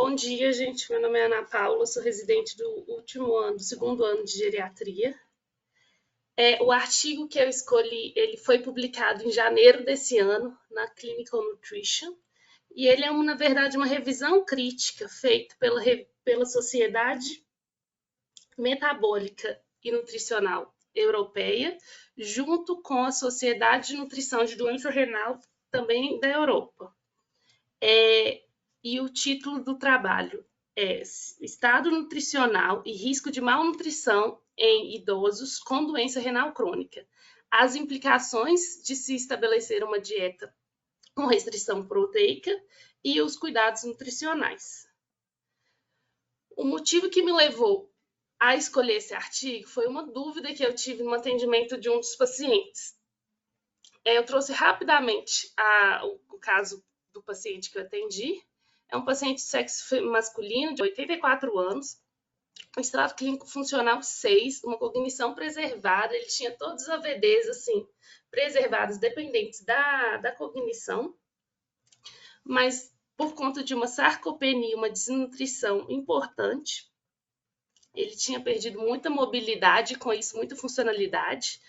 Bom dia, gente. Meu nome é Ana Paula, sou residente do segundo ano de geriatria. O artigo que eu escolhi, ele foi publicado em janeiro desse ano na Clinical Nutrition, e ele é, na verdade, uma revisão crítica feita pela Sociedade Metabólica e Nutricional Europeia, junto com a Sociedade de Nutrição de Doença Renal, também da Europa. E o título do trabalho é Estado Nutricional e Risco de Malnutrição em Idosos com Doença Renal Crônica. As implicações de se estabelecer uma dieta com restrição proteica e os cuidados nutricionais. O motivo que me levou a escolher esse artigo foi uma dúvida que eu tive no atendimento de um dos pacientes. Eu trouxe rapidamente o caso do paciente que eu atendi. É um paciente de sexo masculino, de 84 anos, um extrato clínico funcional 6, uma cognição preservada, ele tinha todos os AVDs assim, preservados, dependentes da cognição, mas por conta de uma sarcopenia, uma desnutrição importante, ele tinha perdido muita mobilidade, com isso muita funcionalidade,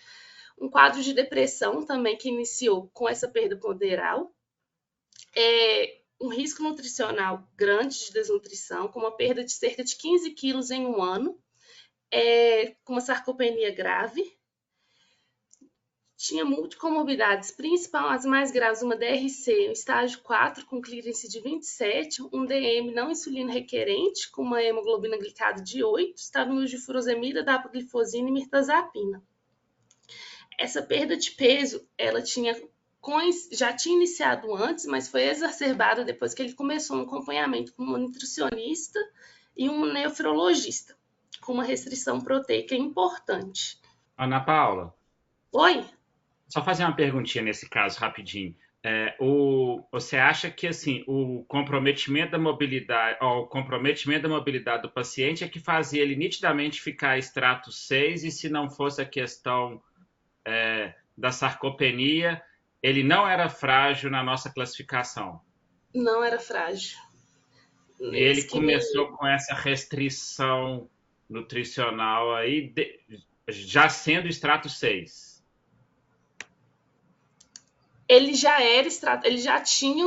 um quadro de depressão também que iniciou com essa perda ponderal, um risco nutricional grande de desnutrição, com uma perda de cerca de 15 quilos em um ano, com uma sarcopenia grave. Tinha multicomorbidades, principal as mais graves, uma DRC, um estágio 4 com clearance de 27, um DM não insulino requerente, com uma hemoglobina glicada de 8, estava no uso de furosemida, dapaglifosina e mirtazapina. Essa perda de peso, ela já tinha iniciado antes, mas foi exacerbada depois que ele começou um acompanhamento com um nutricionista e um nefrologista, com uma restrição proteica importante. Ana Paula. Oi? Só fazer uma perguntinha nesse caso, rapidinho. Você acha que assim, o comprometimento da mobilidade do paciente é que fazia ele nitidamente ficar extrato 6, e se não fosse a questão da sarcopenia, ele não era frágil na nossa classificação? Não era frágil. E ele começou com essa restrição nutricional aí, já sendo extrato 6. Ele já era extrato, ele já tinha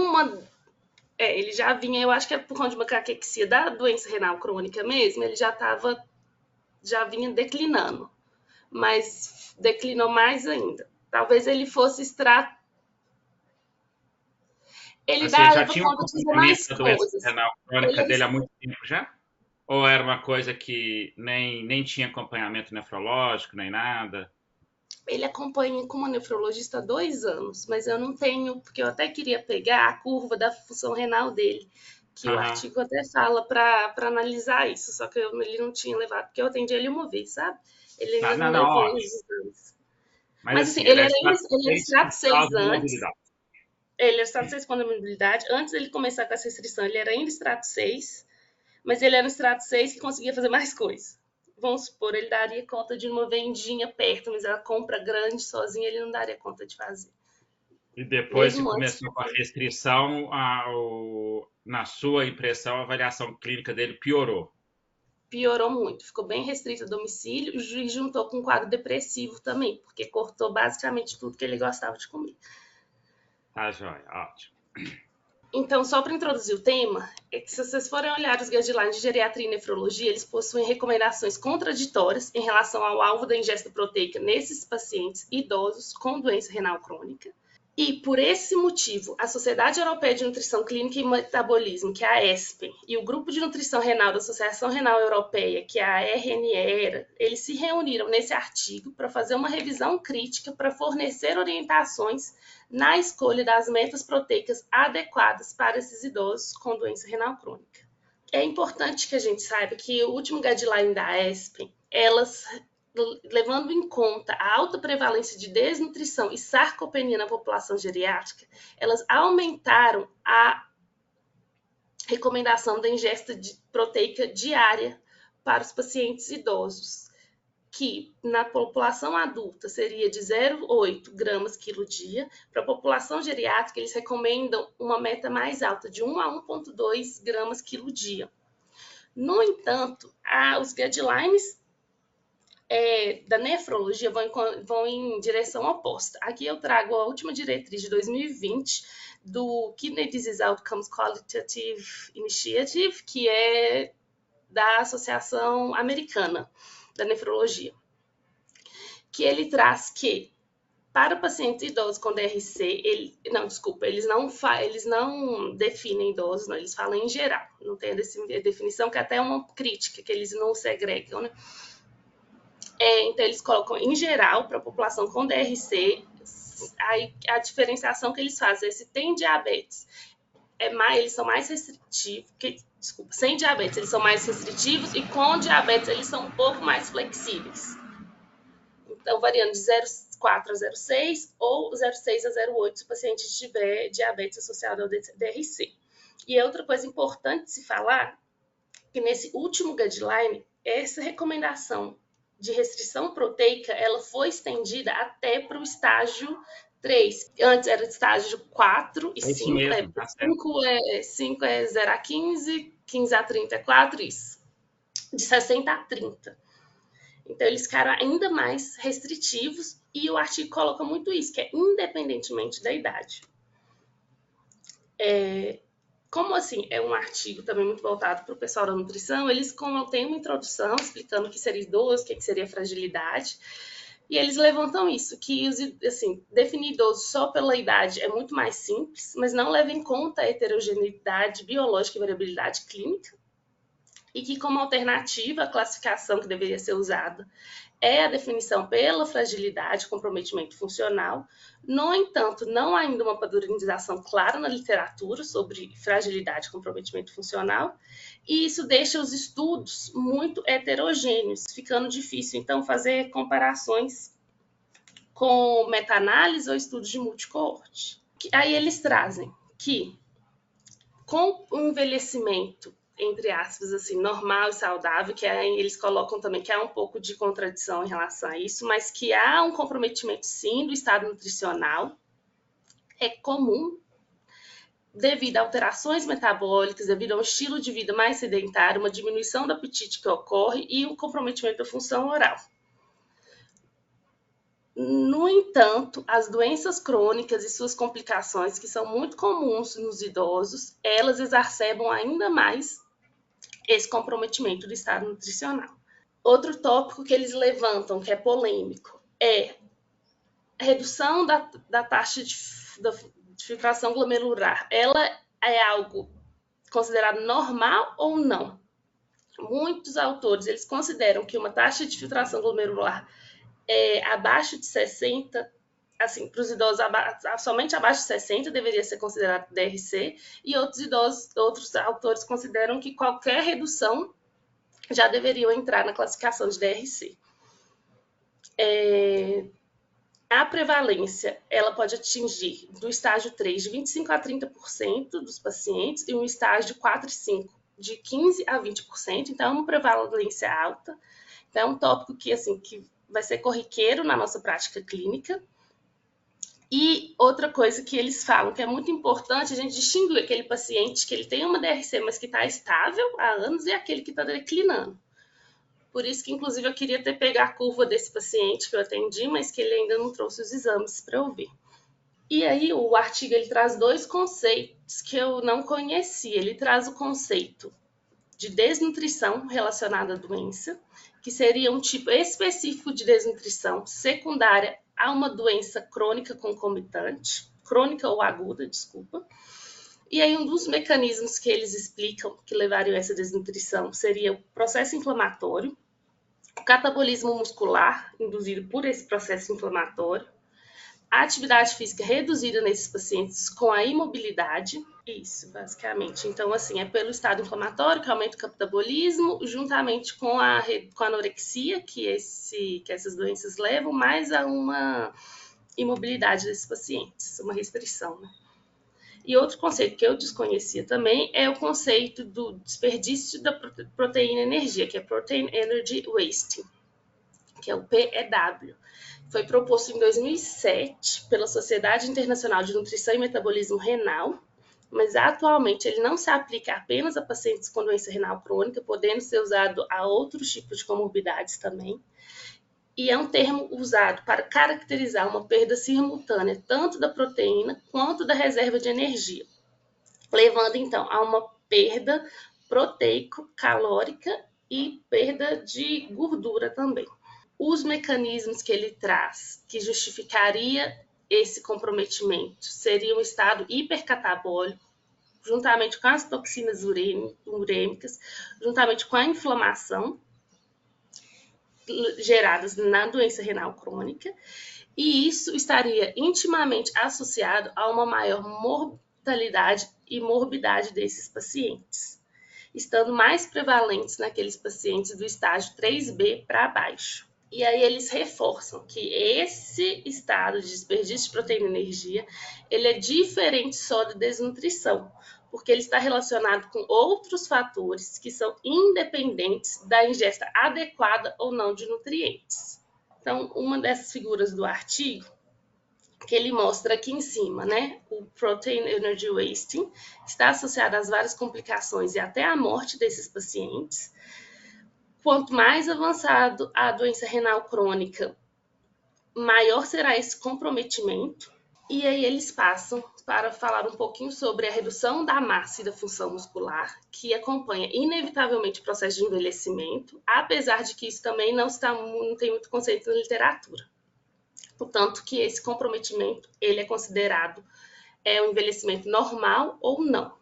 ele já vinha, eu acho que é por conta de uma caquexia da doença renal crônica mesmo, ele já vinha declinando, mas declinou mais ainda. Talvez ele fosse extrato. Ele já tinha um acompanhamento da doença renal crônica dele há muito tempo já? Ou era uma coisa que nem tinha acompanhamento nefrológico, nem nada? Ele acompanha com uma nefrologista há 2 anos, mas eu não tenho, porque eu até queria pegar a curva da função renal dele, que o artigo até fala para analisar isso, só que ele não tinha levado, porque eu atendi ele uma vez, sabe? Ele ainda não levou os exames. Mas assim, ele era extrato 6 antes. Ele era extrato 6 com a mobilidade. Antes dele começar com essa restrição, ele era ainda extrato 6, mas ele era um extrato 6 que conseguia fazer mais coisas. Vamos supor, ele daria conta de uma vendinha perto, mas a compra grande sozinho ele não daria conta de fazer. E depois que começou com a restrição, na sua impressão, a avaliação clínica dele piorou? Piorou muito, ficou bem restrito a domicílio e juntou com um quadro depressivo também, porque cortou basicamente tudo que ele gostava de comer. Tá joia, ótimo. Então, só para introduzir o tema, é que se vocês forem olhar os guidelines de geriatria e nefrologia, eles possuem recomendações contraditórias em relação ao alvo da ingesta proteica nesses pacientes idosos com doença renal crônica. E, por esse motivo, a Sociedade Europeia de Nutrição Clínica e Metabolismo, que é a ESPEN, e o Grupo de Nutrição Renal da Associação Renal Europeia, que é a RNERA, eles se reuniram nesse artigo para fazer uma revisão crítica para fornecer orientações na escolha das metas proteicas adequadas para esses idosos com doença renal crônica. É importante que a gente saiba que o último guideline da ESPEN, elas, levando em conta a alta prevalência de desnutrição e sarcopenia na população geriátrica, elas aumentaram a recomendação da ingesta proteica diária para os pacientes idosos. que na população adulta seria de 0,8 gramas quilo dia. Para a população geriátrica, eles recomendam uma meta mais alta, de 1 a 1,2 gramas quilo dia. No entanto, os guidelines da nefrologia vão em direção oposta. Aqui eu trago a última diretriz de 2020 do Kidney Disease Outcomes Qualitative Initiative, que é da Associação Americana da Nefrologia, que ele traz que para pacientes idosos com DRC, eles não definem idosos, não, eles falam em geral, não tem a definição, que é até uma crítica, que eles não segregam, né? Então, eles colocam em geral para a população com DRC, a diferenciação que eles fazem é se tem diabetes, eles são mais restritivos, sem diabetes eles são mais restritivos, e com diabetes eles são um pouco mais flexíveis. Então, variando de 0,4 a 0,6 ou 0,6 a 0,8 se o paciente tiver diabetes associado ao DRC. E outra coisa importante de se falar, que nesse último guideline, essa recomendação de restrição proteica, ela foi estendida até para o estágio 3. Antes era estágio 4 e 5. Mesmo, 5 é 0 a 15, 15 a 30 é 4, isso. De 60 a 30. Então, eles ficaram ainda mais restritivos, e o artigo coloca muito isso, que é independentemente da idade. Como assim, é um artigo também muito voltado para o pessoal da nutrição, eles têm uma introdução explicando o que seria idoso, o que seria fragilidade, e eles levantam isso, que assim, definir idoso só pela idade é muito mais simples, mas não leva em conta a heterogeneidade biológica e variabilidade clínica, e que, como alternativa, a classificação que deveria ser usada é a definição pela fragilidade, comprometimento funcional. No entanto, não há ainda uma padronização clara na literatura sobre fragilidade e comprometimento funcional, e isso deixa os estudos muito heterogêneos, ficando difícil, então, fazer comparações com meta-análise ou estudos de multicoorte. Aí eles trazem que, com o envelhecimento, entre aspas, assim, normal e saudável, que eles colocam também que há um pouco de contradição em relação a isso, mas que há um comprometimento, sim, do estado nutricional, é comum, devido a alterações metabólicas, devido a um estilo de vida mais sedentário, uma diminuição do apetite que ocorre e um comprometimento da função oral. No entanto, as doenças crônicas e suas complicações, que são muito comuns nos idosos, elas exacerbam ainda mais esse comprometimento do estado nutricional. Outro tópico que eles levantam, que é polêmico, é a redução da taxa de filtração glomerular. Ela é algo considerado normal ou não? Muitos autores, eles consideram que uma taxa de filtração glomerular abaixo de 60, assim, para os idosos somente abaixo de 60 deveria ser considerado DRC, e outros autores consideram que qualquer redução já deveria entrar na classificação de DRC. A prevalência, ela pode atingir do estágio 3 de 25 a 30% dos pacientes, e um estágio 4 e 5 de 15 a 20%, então é uma prevalência alta. Então, é um tópico que vai ser corriqueiro na nossa prática clínica. E outra coisa que eles falam, que é muito importante a gente distinguir aquele paciente que ele tem uma DRC, mas que está estável há anos, e aquele que está declinando. Por isso que, inclusive, eu queria até pegar a curva desse paciente que eu atendi, mas que ele ainda não trouxe os exames para eu ver. E aí, o artigo ele traz 2 conceitos que eu não conhecia. Ele traz o conceito de desnutrição relacionada à doença, que seria um tipo específico de desnutrição secundária a uma doença crônica concomitante, crônica ou aguda, desculpa. E aí, um dos mecanismos que eles explicam que levariam a essa desnutrição seria o processo inflamatório, o catabolismo muscular induzido por esse processo inflamatório, a atividade física reduzida nesses pacientes com a imobilidade, isso, basicamente. Então, assim, é pelo estado inflamatório que aumenta o catabolismo, juntamente com a anorexia que essas doenças levam, mais a uma imobilidade desses pacientes, uma restrição, né? E outro conceito que eu desconhecia também é o conceito do desperdício da proteína energia, que é Protein Energy Wasting, que é o PEW. Foi proposto em 2007 pela Sociedade Internacional de Nutrição e Metabolismo Renal, mas atualmente ele não se aplica apenas a pacientes com doença renal crônica, podendo ser usado a outros tipos de comorbidades também. E é um termo usado para caracterizar uma perda simultânea tanto da proteína quanto da reserva de energia, levando então a uma perda proteico-calórica e perda de gordura também. Os mecanismos que ele traz que justificaria esse comprometimento seria um estado hipercatabólico, juntamente com as toxinas urêmicas, juntamente com a inflamação geradas na doença renal crônica, e isso estaria intimamente associado a uma maior mortalidade e morbidade desses pacientes, estando mais prevalentes naqueles pacientes do estágio 3B para baixo. E aí eles reforçam que esse estado de desperdício de proteína e energia, ele é diferente só da desnutrição, porque ele está relacionado com outros fatores que são independentes da ingesta adequada ou não de nutrientes. Então, uma dessas figuras do artigo, que ele mostra aqui em cima, né? O Protein Energy Wasting está associado às várias complicações e até à morte desses pacientes. Quanto mais avançado a doença renal crônica, maior será esse comprometimento. E aí eles passam para falar um pouquinho sobre a redução da massa e da função muscular, que acompanha inevitavelmente o processo de envelhecimento, apesar de que isso também não tem muito conceito na literatura. Portanto, que esse comprometimento ele é considerado um envelhecimento normal ou não.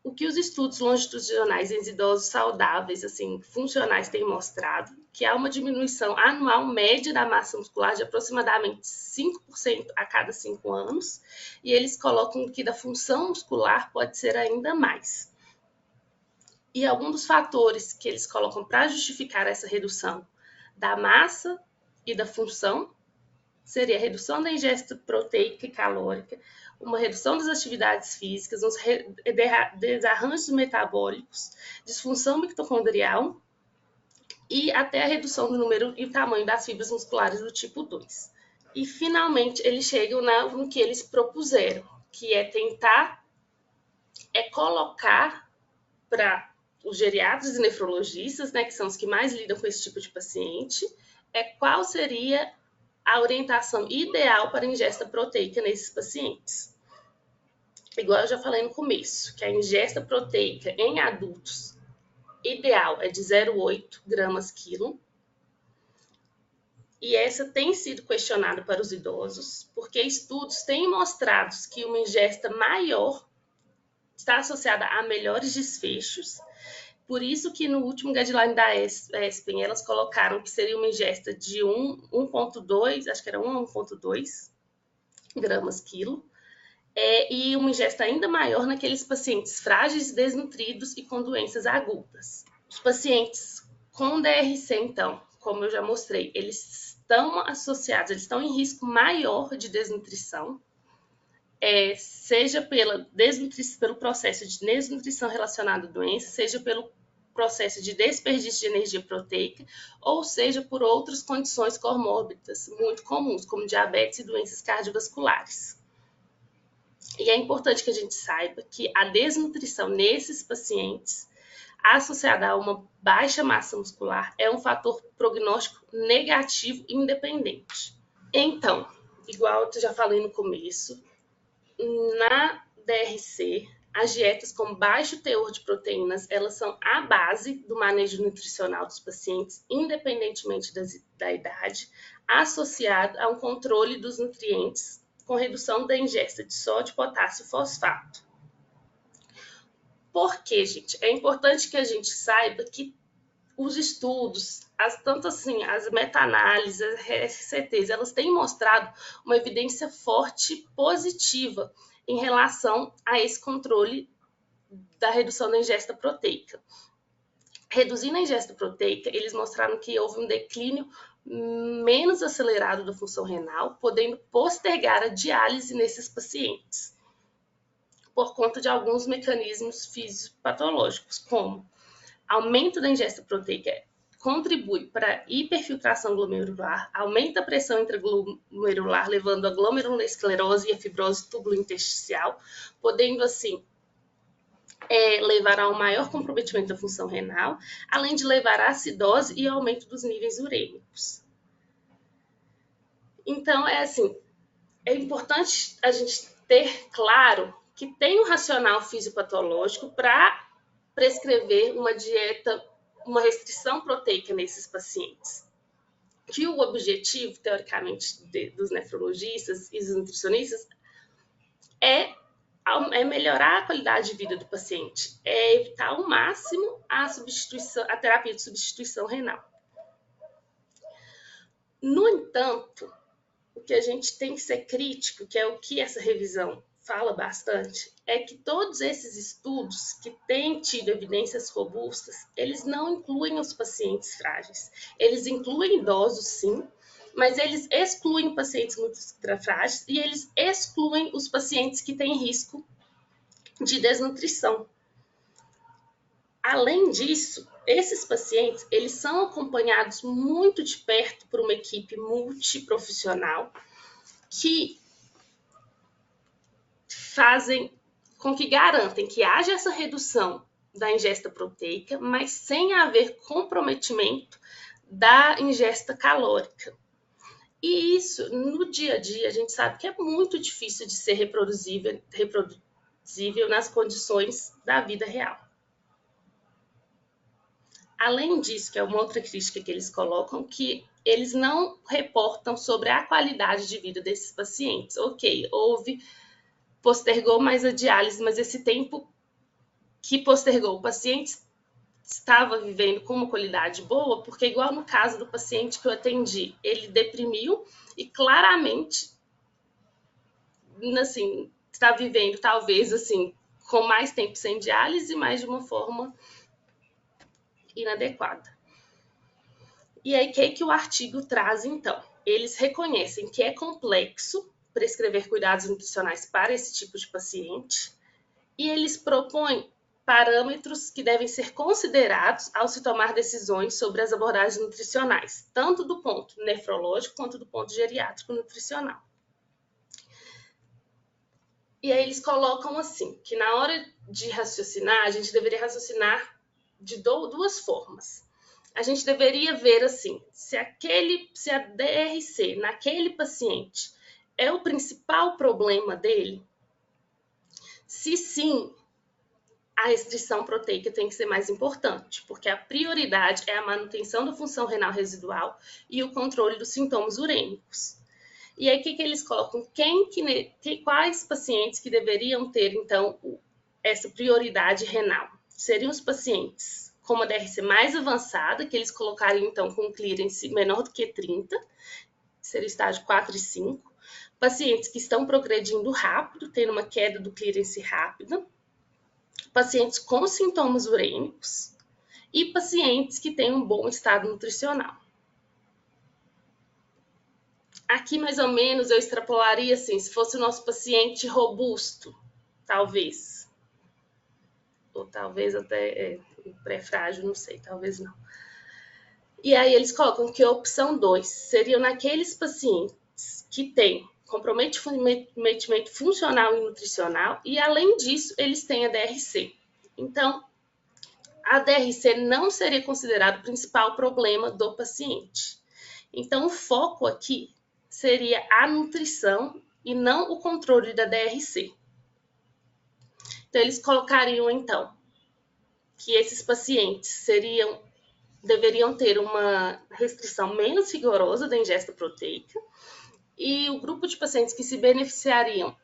O que os estudos longitudinais em idosos saudáveis, assim, funcionais, têm mostrado que há uma diminuição anual média da massa muscular de aproximadamente 5% a cada 5 anos, e eles colocam que da função muscular pode ser ainda mais. E alguns dos fatores que eles colocam para justificar essa redução da massa e da função seria a redução da ingesta proteica e calórica, uma redução das atividades físicas, uns desarranjos metabólicos, disfunção mitocondrial e até a redução do número e o tamanho das fibras musculares do tipo 2. E, finalmente, eles chegam no que eles propuseram, que é tentar colocar para os geriatras e nefrologistas, né, que são os que mais lidam com esse tipo de paciente, qual seria a orientação ideal para a ingesta proteica nesses pacientes. Igual eu já falei no começo, que a ingesta proteica em adultos ideal é de 0,8 gramas quilo. E essa tem sido questionada para os idosos, porque estudos têm mostrado que uma ingesta maior está associada a melhores desfechos. Por isso que no último guideline da ESPEN, elas colocaram que seria uma ingesta de 1,2, acho que era 1 a 1,2 gramas quilo, e uma ingesta ainda maior naqueles pacientes frágeis, desnutridos e com doenças agudas. Os pacientes com DRC, então, como eu já mostrei, eles estão associados, eles estão em risco maior de desnutrição, seja pelo processo de desnutrição relacionado à doença, seja pelo processo de desperdício de energia proteica, ou seja por outras condições comórbidas muito comuns, como diabetes e doenças cardiovasculares. E é importante que a gente saiba que a desnutrição nesses pacientes, associada a uma baixa massa muscular, é um fator prognóstico negativo independente. Então, igual eu já falei no começo, na DRC, as dietas com baixo teor de proteínas, elas são a base do manejo nutricional dos pacientes, independentemente da idade, associado a um controle dos nutrientes com redução da ingesta de sódio, potássio e fosfato. Por quê, gente? É importante que a gente saiba que os estudos, tanto assim, as meta-análises, as RCTs, elas têm mostrado uma evidência forte positiva em relação a esse controle da redução da ingesta proteica. Reduzindo a ingesta proteica, eles mostraram que houve um declínio menos acelerado da função renal, podendo postergar a diálise nesses pacientes, por conta de alguns mecanismos fisiopatológicos, como aumento da ingesta proteica contribui para a hiperfiltração glomerular, aumenta a pressão intraglomerular, levando a glomerulosclerose e a fibrose tubulointersticial, podendo, assim, levar a um maior comprometimento da função renal, além de levar à acidose e aumento dos níveis urêmicos. Então, é importante a gente ter claro que tem um racional fisiopatológico para prescrever uma dieta, uma restrição proteica nesses pacientes. Que o objetivo, teoricamente, dos nefrologistas e dos nutricionistas é melhorar a qualidade de vida do paciente, é evitar ao máximo a terapia de substituição renal. No entanto, o que a gente tem que ser crítico, que é o que essa revisão fala bastante, é que todos esses estudos que têm tido evidências robustas, eles não incluem os pacientes frágeis. Eles incluem idosos, sim, mas eles excluem pacientes muito frágeis e eles excluem os pacientes que têm risco de desnutrição. Além disso, esses pacientes, eles são acompanhados muito de perto por uma equipe multiprofissional que fazem com que garantem que haja essa redução da ingesta proteica, mas sem haver comprometimento da ingesta calórica. E isso, no dia a dia, a gente sabe que é muito difícil de ser reproduzível nas condições da vida real. Além disso, que é uma outra crítica que eles colocam, que eles não reportam sobre a qualidade de vida desses pacientes. Ok, postergou mais a diálise, mas esse tempo que postergou, o paciente estava vivendo com uma qualidade boa, porque igual no caso do paciente que eu atendi, ele deprimiu e claramente, assim, está vivendo talvez, assim, com mais tempo sem diálise, mas de uma forma inadequada. E aí, o que o artigo traz, então? Eles reconhecem que é complexo prescrever cuidados nutricionais para esse tipo de paciente e eles propõem parâmetros que devem ser considerados ao se tomar decisões sobre as abordagens nutricionais, tanto do ponto nefrológico quanto do ponto geriátrico nutricional. E aí eles colocam assim, que na hora de raciocinar, a gente deveria raciocinar de duas formas. A gente deveria ver assim, se a DRC naquele paciente é o principal problema dele, se sim, a restrição proteica tem que ser mais importante, porque a prioridade é a manutenção da função renal residual e o controle dos sintomas urêmicos. E aí, o que eles colocam? Quais pacientes que deveriam ter, então, essa prioridade renal? Seriam os pacientes com uma DRC mais avançada, que eles colocariam, então, com clearance menor do que 30, seria o estágio 4 e 5. Pacientes que estão progredindo rápido, tendo uma queda do clearance rápida. Pacientes com sintomas urêmicos e pacientes que têm um bom estado nutricional. Aqui, mais ou menos, eu extrapolaria assim, se fosse o nosso paciente robusto, talvez. Ou talvez até pré-frágil, não sei, talvez não. E aí eles colocam que a opção 2 seriam naqueles pacientes que têm comprometimento funcional e nutricional e, além disso, eles têm a DRC. Então, a DRC não seria considerado o principal problema do paciente. Então, o foco aqui seria a nutrição e não o controle da DRC. Então, eles colocariam, então, que esses pacientes deveriam ter uma restrição menos rigorosa da ingesta proteica e o grupo de pacientes que se beneficiariam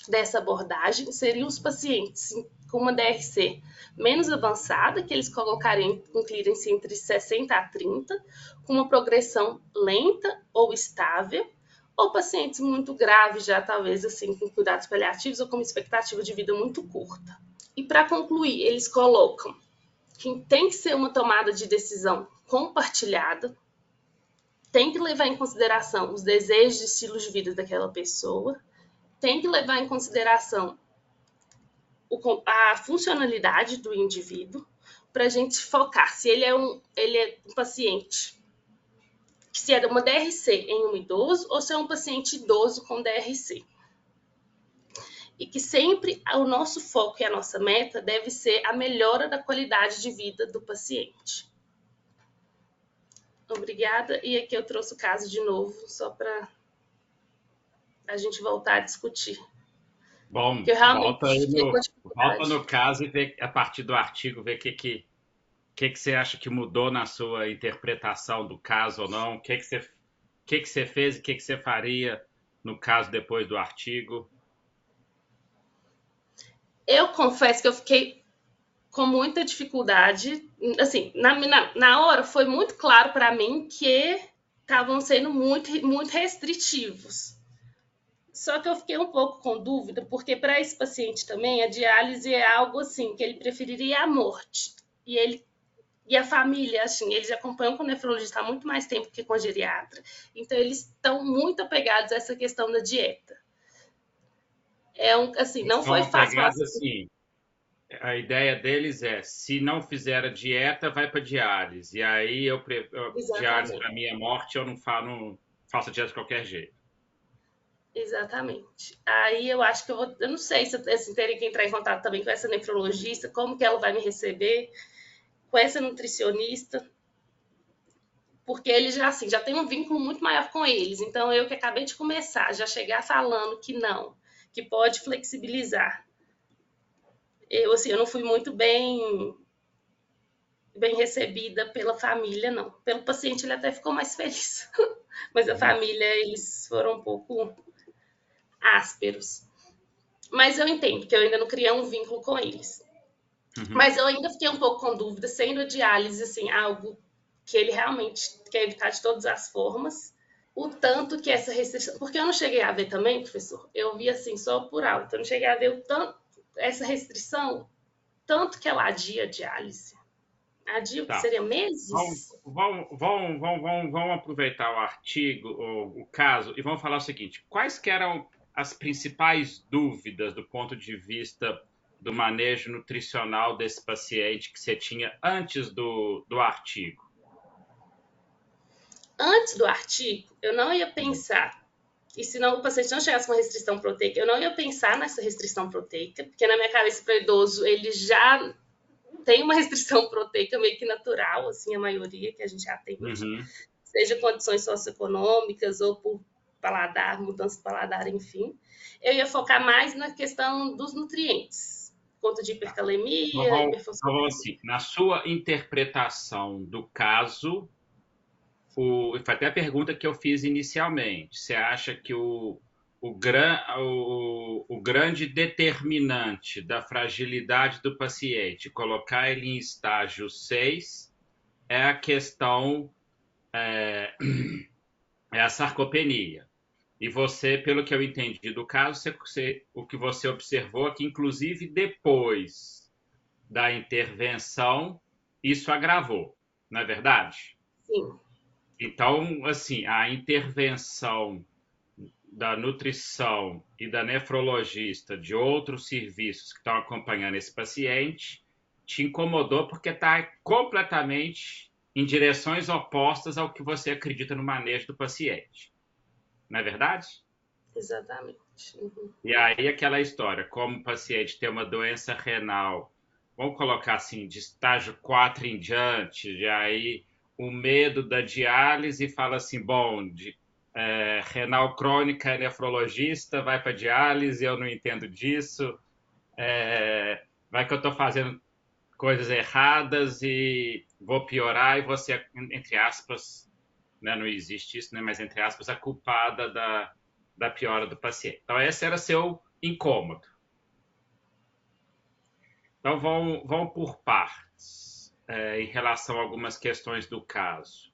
dessa abordagem seriam os pacientes com uma DRC menos avançada, que eles colocariam com clearance entre 60 a 30, com uma progressão lenta ou estável, ou pacientes muito graves, já talvez assim com cuidados paliativos ou com uma expectativa de vida muito curta. E para concluir, eles colocam que tem que ser uma tomada de decisão compartilhada, tem que levar em consideração os desejos e estilos de vida daquela pessoa, tem que levar em consideração a funcionalidade do indivíduo, para a gente focar se ele é um paciente, se é uma DRC em um idoso ou se é um paciente idoso com DRC. E que sempre o nosso foco e a nossa meta deve ser a melhora da qualidade de vida do paciente. Obrigada. E aqui eu trouxe o caso de novo, só para a gente voltar a discutir. Bom, volta no caso e vê, a partir do artigo, ver o que você acha que mudou na sua interpretação do caso ou não, o que você fez e o que você faria no caso depois do artigo. Eu confesso que eu fiquei com muita dificuldade. Assim, na hora foi muito claro para mim que estavam sendo muito restritivos. Só que eu fiquei um pouco com dúvida, porque para esse paciente também a diálise é algo assim que ele preferiria a morte. E a família, assim, eles acompanham com o nefrologista há muito mais tempo que com a geriatra. Então eles estão muito apegados a essa questão da dieta. Assim, não foi fácil. Assim, a ideia deles é, se não fizer a dieta, vai para diálise. E aí diálise para mim é morte, eu não faço dieta de qualquer jeito. Exatamente. Aí eu acho que eu não sei se eu teria que entrar em contato também com essa nefrologista, como que ela vai me receber, com essa nutricionista, porque ele já tem um vínculo muito maior com eles. Então eu que acabei de começar, já chegar falando que não, que pode flexibilizar. Eu não fui muito bem recebida pela família, não. Pelo paciente ele até ficou mais feliz, mas a família eles foram um pouco ásperos. Mas eu entendo que eu ainda não criei um vínculo com eles. Mas eu ainda fiquei um pouco com dúvida, sendo a diálise assim, algo que ele realmente quer evitar de todas as formas, o tanto que essa restrição... Porque eu não cheguei a ver também, professor, eu vi assim só por alto, eu não cheguei a ver o tanto, essa restrição, tanto que ela adia a diálise. Adia o que seria meses? Vamos aproveitar o artigo, o caso, e vamos falar o seguinte, quais que eram as principais dúvidas do ponto de vista do manejo nutricional desse paciente que você tinha antes do artigo? Antes do artigo, eu não ia pensar, e se não, o paciente não chegasse com restrição proteica, eu não ia pensar nessa restrição proteica, porque na minha cabeça para idoso ele já tem uma restrição proteica meio que natural, assim, a maioria que a gente atende, seja condições socioeconômicas ou por paladar, mudança de paladar, enfim. Eu ia focar mais na questão dos nutrientes, conta de hipercalemia, hiperfosfatemia. Assim, na sua interpretação do caso, foi até a pergunta que eu fiz inicialmente, você acha que o grande determinante da fragilidade do paciente, colocar ele em estágio 6, é a questão, é a sarcopenia. E você, pelo que eu entendi do caso, o que você observou é que, inclusive, depois da intervenção, isso agravou, não é verdade? Sim. Então, assim, a intervenção da nutrição e da nefrologista, de outros serviços que estão acompanhando esse paciente, te incomodou porque está completamente em direções opostas ao que você acredita no manejo do paciente. Não é verdade? Exatamente. E aí aquela história, como o paciente tem uma doença renal, vamos colocar assim, de estágio 4 em diante, e aí o medo da diálise fala assim, bom, renal crônica, nefrologista, vai para diálise, eu não entendo disso, vai que eu estou fazendo coisas erradas e vou piorar e você, entre aspas, né, não existe isso, né, mas entre aspas, a culpada da piora do paciente. Então, esse era seu incômodo. Então, vamos por partes em relação a algumas questões do caso.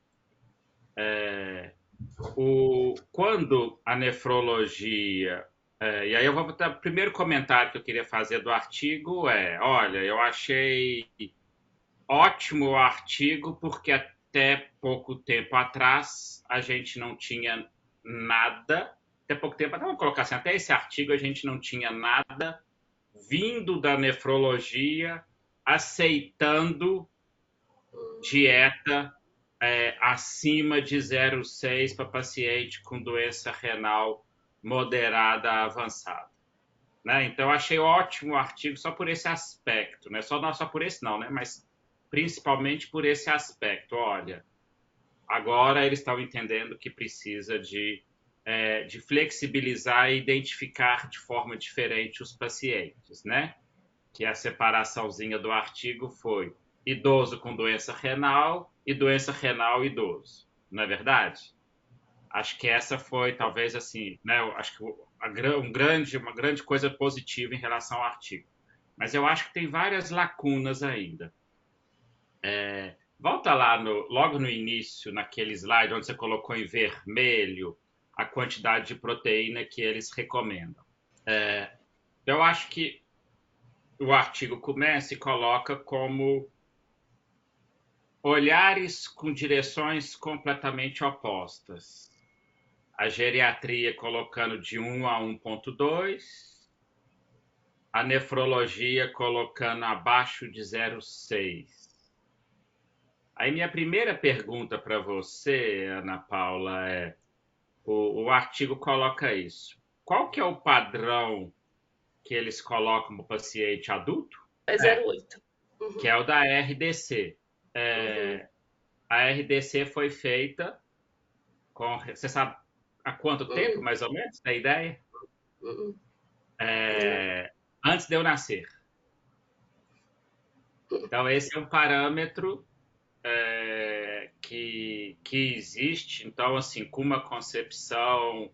Quando a nefrologia... e aí eu vou botar o primeiro comentário que eu queria fazer do artigo olha, eu achei ótimo o artigo porque até pouco tempo atrás a gente não tinha nada, até pouco tempo, vamos colocar assim, até esse artigo a gente não tinha nada vindo da nefrologia aceitando dieta acima de 0,6 para paciente com doença renal moderada a avançada. Né? Então, achei ótimo o artigo só por esse aspecto, né? Só por esse não, né? Mas principalmente por esse aspecto. Olha, agora eles estão entendendo que precisa de flexibilizar e identificar de forma diferente os pacientes, né? Que a separaçãozinha do artigo foi idoso com doença renal e doença renal idoso, não é verdade? Acho que essa foi, talvez, assim, né? Eu acho que uma grande coisa positiva em relação ao artigo. Mas eu acho que tem várias lacunas ainda. Volta lá, logo no início, naquele slide onde você colocou em vermelho a quantidade de proteína que eles recomendam. Eu acho que o artigo começa e coloca como olhares com direções completamente opostas. A geriatria colocando de 1 a 1,2, a nefrologia colocando abaixo de 0,6. Aí minha primeira pergunta para você, Ana Paula, o artigo coloca isso. Qual que é o padrão que eles colocam no paciente adulto? É 0,8. Uhum. Que é o da RDC. A RDC foi feita com... Você sabe há quanto tempo, mais ou menos? Tem ideia? Antes de eu nascer. Então, esse é um parâmetro que existe. Então, assim, com uma concepção...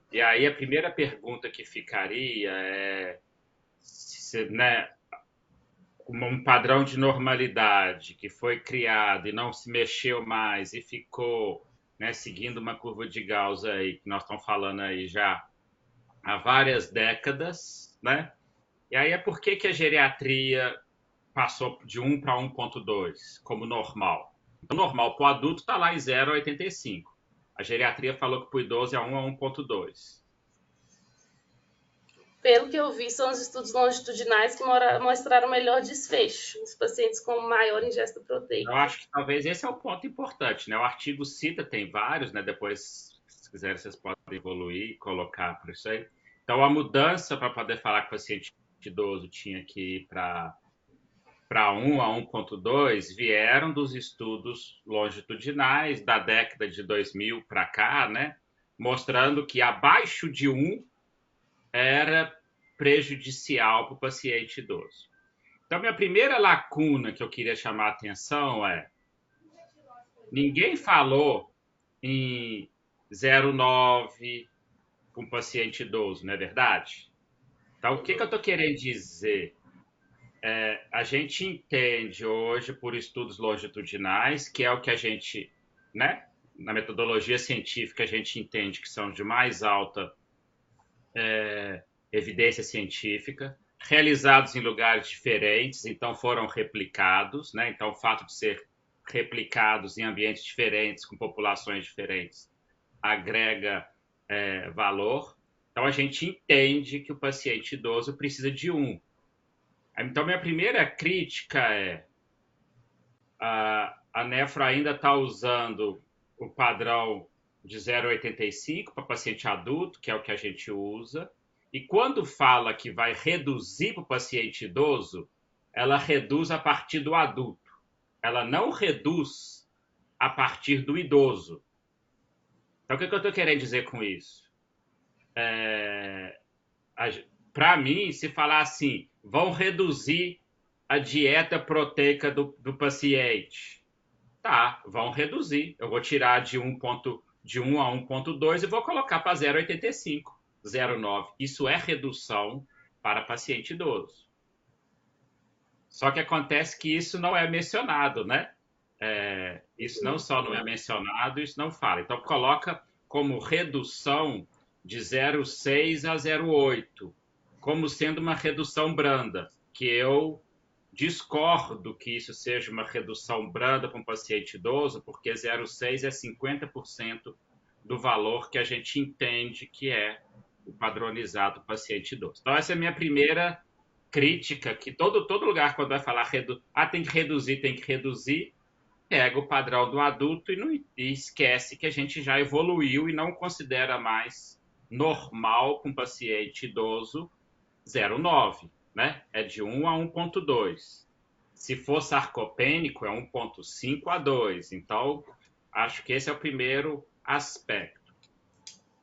E aí, a primeira pergunta que ficaria é... né, um padrão de normalidade que foi criado e não se mexeu mais e ficou, né, seguindo uma curva de Gauss aí, que nós estamos falando aí já há várias décadas, né? E aí é por que a geriatria passou de 1 para 1,2 como normal? O normal para o adulto está lá em 0,85. A geriatria falou que para o idoso é 1 a 1,2. Pelo que eu vi, são os estudos longitudinais que mostraram melhor desfecho nos pacientes com maior ingesta proteica. Eu acho que talvez esse é o ponto importante, né? O artigo cita, tem vários, né? Depois, se quiserem, vocês podem evoluir e colocar para isso aí. Então, a mudança para poder falar que o paciente idoso tinha que ir para 1 a 1,2 vieram dos estudos longitudinais da década de 2000 para cá, né? Mostrando que abaixo de 1 era prejudicial para o paciente idoso. Então, minha primeira lacuna que eu queria chamar a atenção é: ninguém falou em 0,9 com um paciente idoso, não é verdade? Então, o que eu estou querendo dizer? A gente entende hoje, por estudos longitudinais, que é o que a gente, né, na metodologia científica, a gente entende que são de mais alta evidência científica, realizados em lugares diferentes, então foram replicados, né? Então, o fato de ser replicados em ambientes diferentes, com populações diferentes, agrega valor. Então, a gente entende que o paciente idoso precisa de 1. Então, minha primeira crítica é a nefro ainda está usando o padrão de 0,85 para paciente adulto, que é o que a gente usa, e quando fala que vai reduzir para o paciente idoso, ela reduz a partir do adulto. Ela não reduz a partir do idoso. Então, o que eu estou querendo dizer com isso? Para mim, se falar assim, vão reduzir a dieta proteica do paciente. Tá, vão reduzir. Eu vou tirar de 1 a 1,2 e vou colocar para 0,85. 0,9. Isso é redução para paciente idoso. Só que acontece que isso não é mencionado, né? Isso não só não é mencionado, isso não fala. Então, coloca como redução de 0,6 a 0,8, como sendo uma redução branda, que eu discordo que isso seja uma redução branda para um paciente idoso, porque 0,6 é 50% do valor que a gente entende que é o padronizado do paciente idoso. Então, essa é a minha primeira crítica que todo lugar, quando vai falar tem que reduzir, pega o padrão do adulto e esquece que a gente já evoluiu e não considera mais normal com um paciente idoso 0,9, né? É de 1 a 1,2. Se for sarcopênico, é 1,5 a 2. Então, acho que esse é o primeiro aspecto.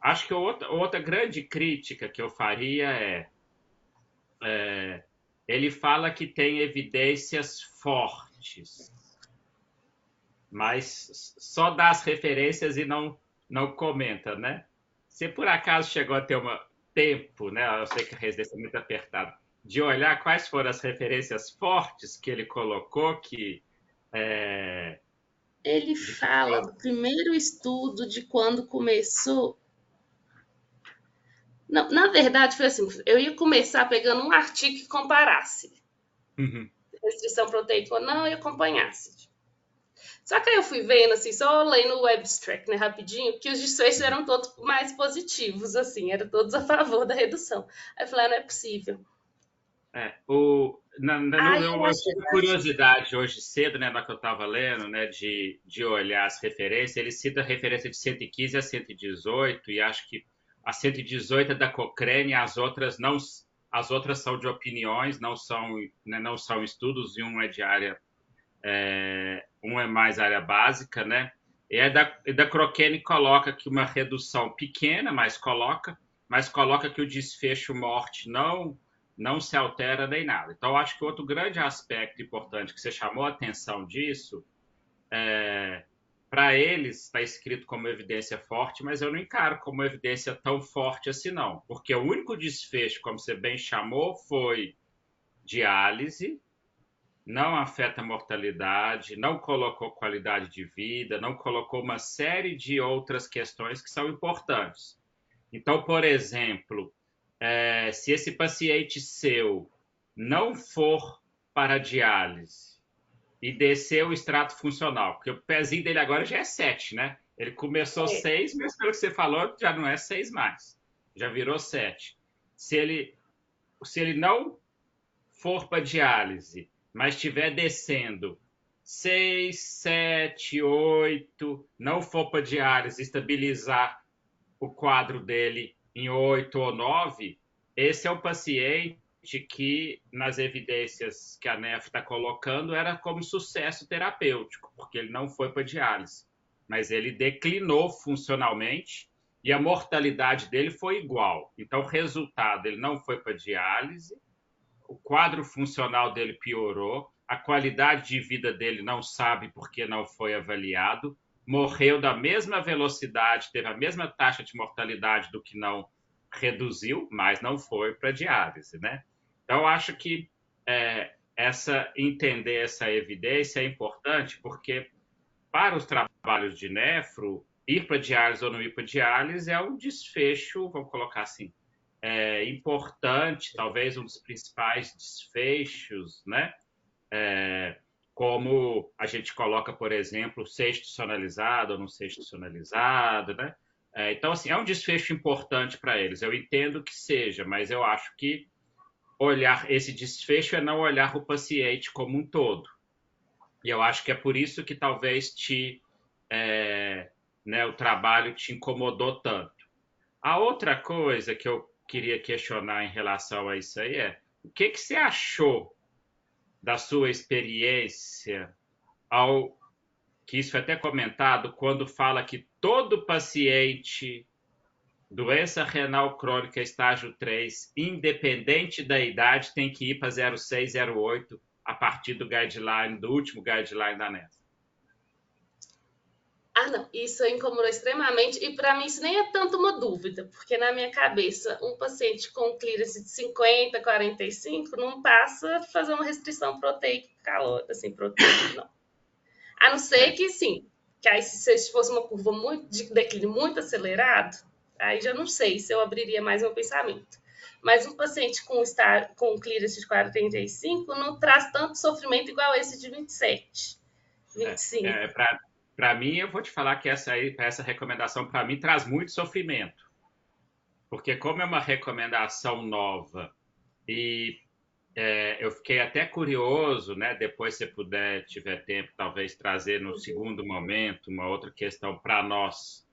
Acho que outra grande crítica que eu faria ele fala que tem evidências fortes, mas só dá as referências e não comenta, né? Você por acaso chegou a ter tempo, né? Eu sei que a residência é muito apertada, de olhar quais foram as referências fortes que ele colocou Ele de que fala do primeiro estudo de quando começou. Não, na verdade, foi assim: eu ia começar pegando um artigo que comparasse Uhum. restrição proteica ou não e acompanhasse. Só que aí eu fui vendo, assim, só lendo o abstract, né, rapidinho, que os desfechos eram todos mais positivos, assim, eram todos a favor da redução. Aí eu falei, não é possível. Aí eu Eu achei tive curiosidade hoje cedo, né, na que eu estava lendo, né, de olhar as referências. Ele cita a referência de 115 a 118, e acho que a 118 é da Cochrane, as outras são de opiniões, não são estudos, e um é de área, um é mais área básica, né? Da Cochrane coloca que uma redução pequena, mas coloca que o desfecho morte não se altera nem nada. Então, acho que outro grande aspecto importante que você chamou a atenção disso, para eles está escrito como evidência forte, mas eu não encaro como evidência tão forte assim não, porque o único desfecho, como você bem chamou, foi diálise, não afeta a mortalidade, não colocou qualidade de vida, não colocou uma série de outras questões que são importantes. Então, por exemplo, se esse paciente seu não for para a diálise e descer o extrato funcional, porque o pezinho dele agora já é 7, né? Ele começou é, 6, mas pelo que você falou, já não é 6 mais. Já virou 7. Se ele não for para diálise, mas estiver descendo 6, 7, 8, não for para diálise, estabilizar o quadro dele em 8 ou 9, esse é o paciente que, nas evidências que a NEF está colocando, era como sucesso terapêutico, porque ele não foi para diálise, mas ele declinou funcionalmente e a mortalidade dele foi igual. Então, o resultado, ele não foi para diálise, o quadro funcional dele piorou, a qualidade de vida dele não sabe porque não foi avaliado, morreu da mesma velocidade, teve a mesma taxa de mortalidade do que não reduziu, mas não foi para diálise, né? Então, acho que entender essa evidência é importante, porque para os trabalhos de nefro, ir para diálise ou não ir para diálise é um desfecho, vamos colocar assim, importante, talvez um dos principais desfechos, né? Como a gente coloca, por exemplo, ser institucionalizado ou não ser institucionalizado, né? Então, assim, é um desfecho importante para eles. Eu entendo que seja, mas eu acho que olhar esse desfecho é não olhar o paciente como um todo. E eu acho que é por isso que talvez o trabalho te incomodou tanto. A outra coisa que eu queria questionar em relação a isso aí o que você achou da sua experiência ao que isso foi até comentado quando fala que todo paciente doença renal crônica estágio 3, independente da idade, tem que ir para 06, 08 a partir do último guideline da ANES. Ah, não, isso incomodou extremamente, e para mim isso nem é tanto uma dúvida, porque na minha cabeça, um paciente com clearance de 50, 45 não passa a fazer uma restrição proteica, calor, assim, proteica, não. A não ser que, sim, que aí se fosse uma curva muito, de declínio muito acelerado, aí já não sei se eu abriria mais meu pensamento. Mas um paciente com clearance de 45 não traz tanto sofrimento igual esse de 27, 25. Para mim, eu vou te falar que essa recomendação, para mim, traz muito sofrimento. Porque como é uma recomendação nova e Eu fiquei até curioso, né? Depois, se puder, tiver tempo, talvez trazer no segundo momento uma outra questão para nós.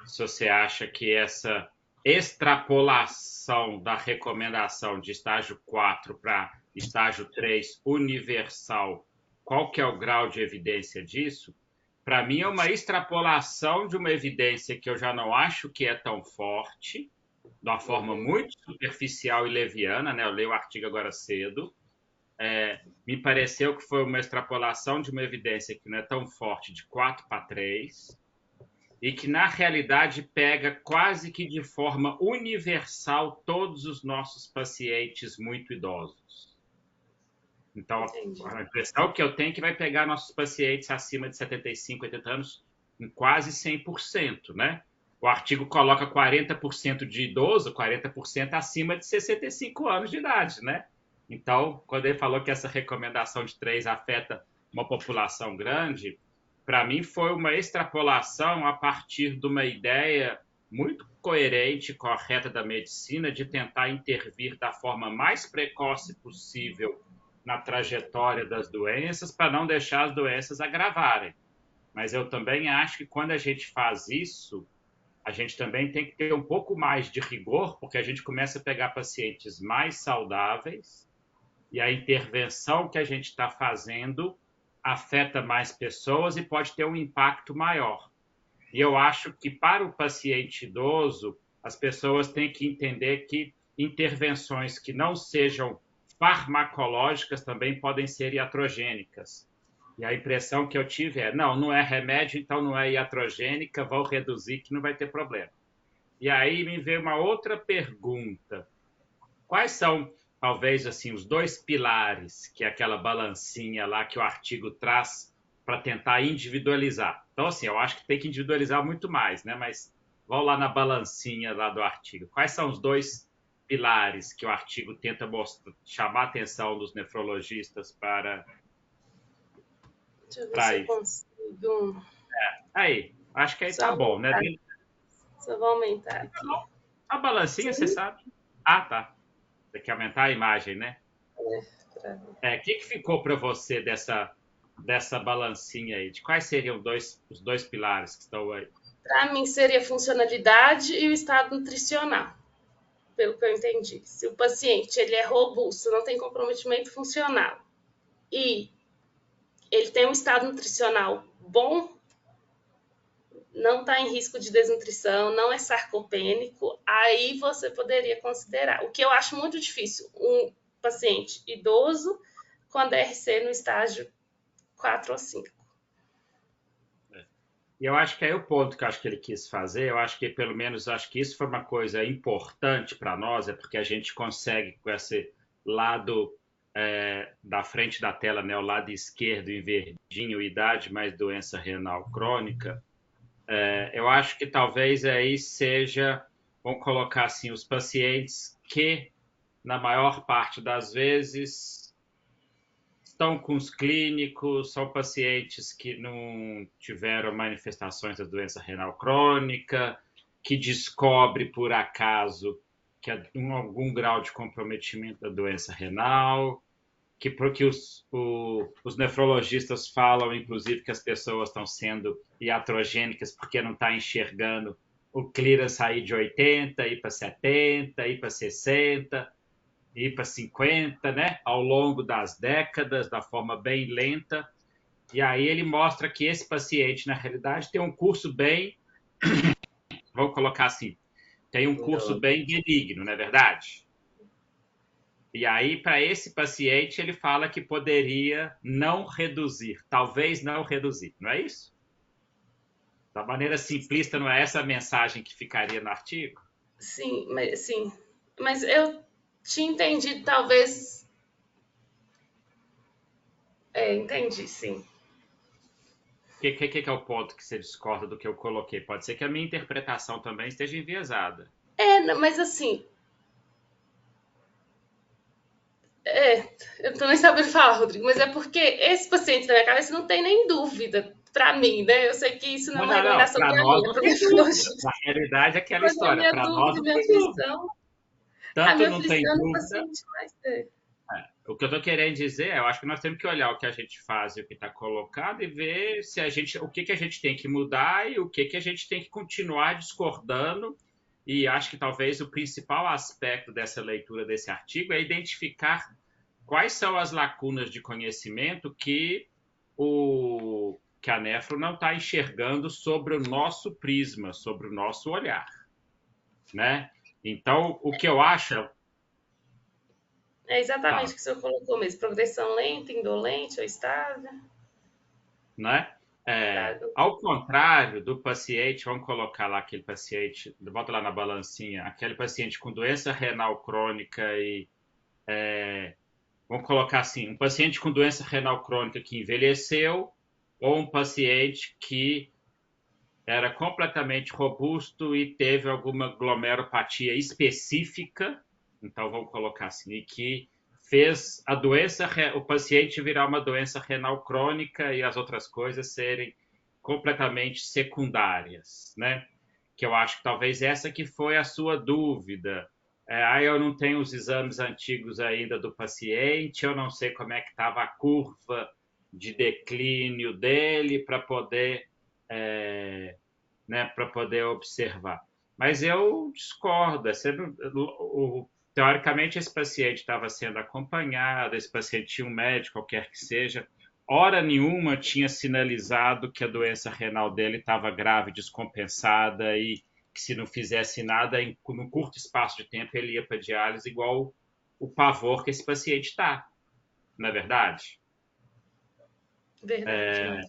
Se você acha que essa extrapolação da recomendação de estágio 4 para estágio 3 universal, qual que é o grau de evidência disso? Para mim, é uma extrapolação de uma evidência que eu já não acho que é tão forte, de uma forma muito superficial e leviana, né? Eu leio o artigo agora cedo. Me pareceu que foi uma extrapolação de uma evidência que não é tão forte, de 4 para 3, e que, na realidade, pega quase que de forma universal todos os nossos pacientes muito idosos. Então, Entendi. a impressão que eu tenho é que vai pegar nossos pacientes acima de 75, 80 anos em quase 100%, né? O artigo coloca 40% de idoso, 40% acima de 65 anos de idade, né? Então, quando ele falou que essa recomendação de 3 afeta uma população grande, para mim foi uma extrapolação a partir de uma ideia muito coerente e correta da medicina de tentar intervir da forma mais precoce possível na trajetória das doenças para não deixar as doenças agravarem. Mas eu também acho que quando a gente faz isso, a gente também tem que ter um pouco mais de rigor, porque a gente começa a pegar pacientes mais saudáveis e a intervenção que a gente está fazendo afeta mais pessoas e pode ter um impacto maior. E eu acho que para o paciente idoso, as pessoas têm que entender que intervenções que não sejam farmacológicas também podem ser iatrogênicas. E a impressão que eu tive é, não é remédio, então não é iatrogênica, vou reduzir que não vai ter problema. E aí me veio uma outra pergunta. Quais são, talvez, assim, os 2 pilares, que é aquela balancinha lá que o artigo traz para tentar individualizar? Então, assim, eu acho que tem que individualizar muito mais, né? Mas vamos lá na balancinha lá do artigo. Quais são os 2 pilares que o artigo tenta chamar a atenção dos nefrologistas para Deixa eu ver se eu isso? consigo. Aí, acho que aí tá Só bom, né? aumentar. Só vou aumentar aqui. A balancinha, você sabe? Ah, tá. Tem que aumentar a imagem, né? O que ficou para você dessa balancinha aí? De quais seriam os 2 pilares que estão aí? Para mim, seria a funcionalidade e o estado nutricional, pelo que eu entendi. Se o paciente ele é robusto, não tem comprometimento funcional e ele tem um estado nutricional bom, não está em risco de desnutrição, não é sarcopênico, aí você poderia considerar. O que eu acho muito difícil, um paciente idoso com a DRC no estágio 4 ou 5. E eu acho que é o ponto que eu acho que ele quis fazer. Eu acho que, pelo menos, acho que isso foi uma coisa importante para nós, é porque a gente consegue, com esse lado da frente da tela, né, o lado esquerdo em verdinho, idade mais doença renal crônica. Eu acho que talvez aí seja, vamos colocar assim, os pacientes que, na maior parte das vezes, estão com os clínicos, são pacientes que não tiveram manifestações da doença renal crônica, que descobre por acaso que há algum grau de comprometimento da doença renal, que porque os nefrologistas falam, inclusive, que as pessoas estão sendo iatrogênicas porque não está enxergando o clearance sair de 80, ir para 70, ir para 60, ir para 50, né? Ao longo das décadas, da forma bem lenta. E aí ele mostra que esse paciente, na realidade, tem um curso bem, vamos colocar assim, tem um curso bem benigno, não é verdade? E aí, para esse paciente, ele fala que poderia não reduzir, talvez não reduzir, não é isso? Da maneira simplista, não é essa a mensagem que ficaria no artigo? Sim, mas eu tinha entendido, talvez. Entendi, sim. O que é o ponto que você discorda do que eu coloquei? Pode ser que a minha interpretação também esteja enviesada. Mas assim, eu não tô nem sabendo falar, Rodrigo, mas é porque esse paciente na minha cabeça não tem nem dúvida para mim, né? Eu sei que isso não é uma recomendação para mim, é para nefrologista. Na realidade, é aquela Mas a história. minha Para nós, dúvida, não minha tem dúvida. aflição, a Tanto minha não tem aflição é no dúvida. paciente mais ter. O que eu estou querendo dizer, eu acho que nós temos que olhar o que a gente faz e o que está colocado e ver se a gente, o que que a gente tem que mudar e o que que a gente tem que continuar discordando. E acho que talvez o principal aspecto dessa leitura desse artigo é identificar quais são as lacunas de conhecimento que a Nefro não está enxergando sobre o nosso prisma, sobre o nosso olhar, né? Então, o que eu acho, É exatamente tá, o que o senhor colocou mesmo. Progressão lenta, indolente ou estável. né? Estável. Ao contrário do paciente, vamos colocar lá aquele paciente, volta lá na balancinha, aquele paciente com doença renal crônica e vamos colocar assim, um paciente com doença renal crônica que envelheceu ou um paciente que era completamente robusto e teve alguma glomerulopatia específica, então vamos colocar assim, e que fez a doença, o paciente virar uma doença renal crônica e as outras coisas serem completamente secundárias, né? Que eu acho que talvez essa que foi a sua dúvida. Eu não tenho os exames antigos ainda do paciente, eu não sei como é que estava a curva de declínio dele para poder é, né, para poder observar. Mas eu discordo. Teoricamente, esse paciente estava sendo acompanhado, esse paciente tinha um médico, qualquer que seja. Hora nenhuma tinha sinalizado que a doença renal dele estava grave, descompensada e que se não fizesse nada, num curto espaço de tempo, ele ia para diálise, igual o pavor que esse paciente está, não é verdade? Verdade, não.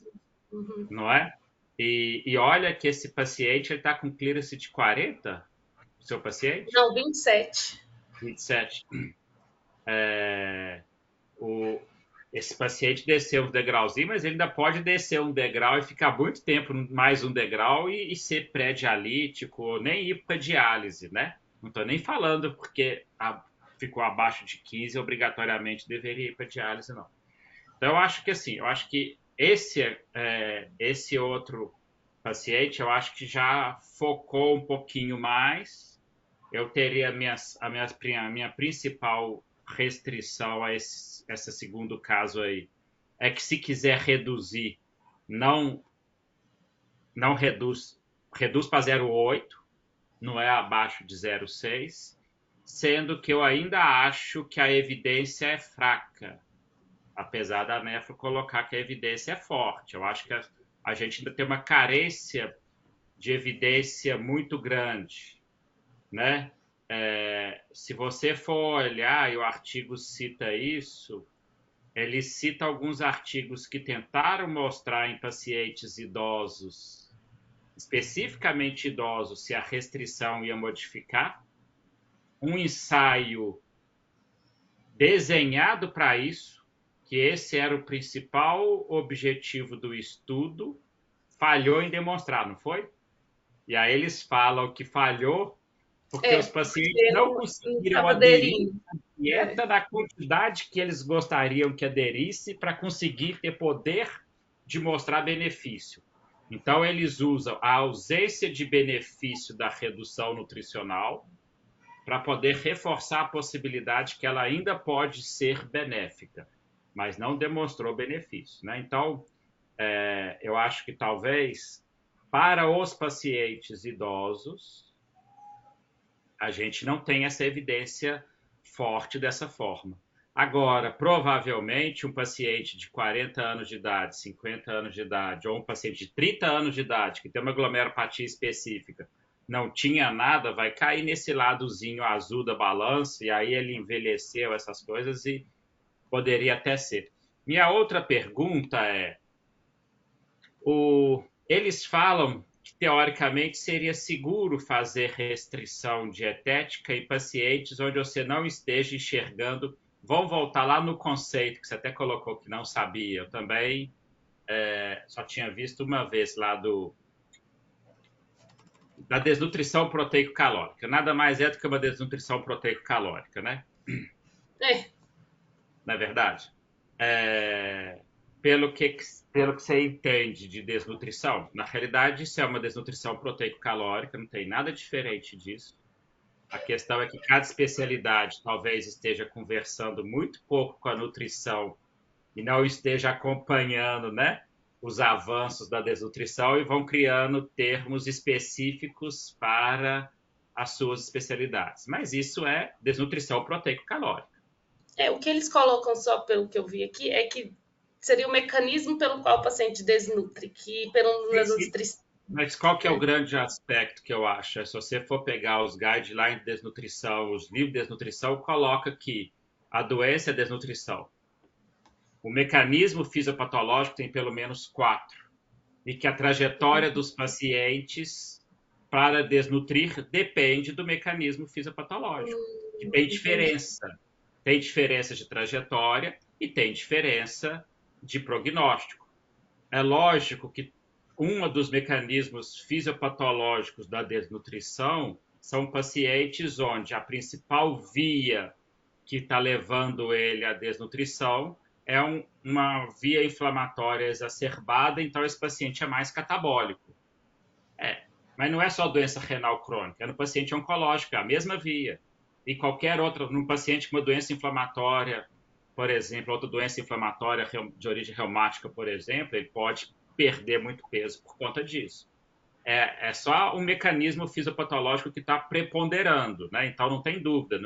Uhum. Não é? E olha que esse paciente está com clearance de 40, o seu paciente, Não, 27. 27. É, o, esse paciente desceu um degrauzinho, mas ele ainda pode descer um degrau e ficar muito tempo mais um degrau e ser pré-dialítico, ou nem ir para diálise, né? Não estou nem falando porque ficou abaixo de 15, obrigatoriamente deveria ir para diálise, não. Então, eu acho que assim, eu acho que esse outro paciente, eu acho que já focou um pouquinho mais. Eu teria a minha principal restrição a esse segundo caso aí é que se quiser reduzir, não não reduz para 0,8, não é abaixo de 0,6, sendo que eu ainda acho que a evidência é fraca, apesar da Nefro colocar que a evidência é forte. Eu acho que a gente ainda tem uma carência de evidência muito grande, né? Se você for olhar, e o artigo cita isso, ele cita alguns artigos que tentaram mostrar em pacientes idosos, especificamente idosos, se a restrição ia modificar. Um ensaio desenhado para isso, que esse era o principal objetivo do estudo, falhou em demonstrar, não foi? E aí eles falam que falhou porque É, os pacientes porque não não conseguiram estava aderir aderindo. à É, dieta na quantidade que eles gostariam que aderisse para conseguir ter poder de mostrar benefício. Então, eles usam a ausência de benefício da redução nutricional para poder reforçar a possibilidade que ela ainda pode ser benéfica, mas não demonstrou benefício, né? Então, eu acho que talvez para os pacientes idosos a gente não tem essa evidência forte dessa forma. Agora, provavelmente, um paciente de 40 anos de idade, 50 anos de idade, ou um paciente de 30 anos de idade, que tem uma glomerulopatia específica, não tinha nada, vai cair nesse ladozinho azul da balança, e aí ele envelheceu, essas coisas, e poderia até ser. Minha outra pergunta é: eles falam que, teoricamente, seria seguro fazer restrição dietética em pacientes onde você não esteja enxergando. Vamos voltar lá no conceito que você até colocou que não sabia. Eu também só tinha visto uma vez lá da desnutrição proteico-calórica. Nada mais é do que uma desnutrição proteico-calórica, né? é, Na verdade. É, pelo que, pelo que você entende de desnutrição, na realidade isso é uma desnutrição proteico-calórica, não tem nada diferente disso. A questão é que cada especialidade talvez esteja conversando muito pouco com a nutrição e não esteja acompanhando, né, os avanços da desnutrição e vão criando termos específicos para as suas especialidades. Mas isso é desnutrição proteico-calórica. O que eles colocam, só pelo que eu vi aqui, é que seria o mecanismo pelo qual o paciente desnutre, que pela nutrição. Mas qual que é o grande aspecto que eu acho? Se você for pegar os guidelines de desnutrição, os livros de desnutrição, coloca que a doença é desnutrição. O mecanismo fisiopatológico tem pelo menos 4. E que a trajetória dos pacientes para desnutrir depende do mecanismo fisiopatológico. Que tem diferença. Tem diferença de trajetória e tem diferença de prognóstico. É lógico que um dos mecanismos fisiopatológicos da desnutrição são pacientes onde a principal via que está levando ele à desnutrição é uma via inflamatória exacerbada, então esse paciente é mais catabólico. Mas não é só doença renal crônica, é no paciente oncológico, é a mesma via. E qualquer outra, num paciente com uma doença inflamatória, por exemplo, outra doença inflamatória de origem reumática, por exemplo, ele pode perder muito peso por conta disso. É só um mecanismo fisiopatológico que está preponderando, né? Então não tem dúvida,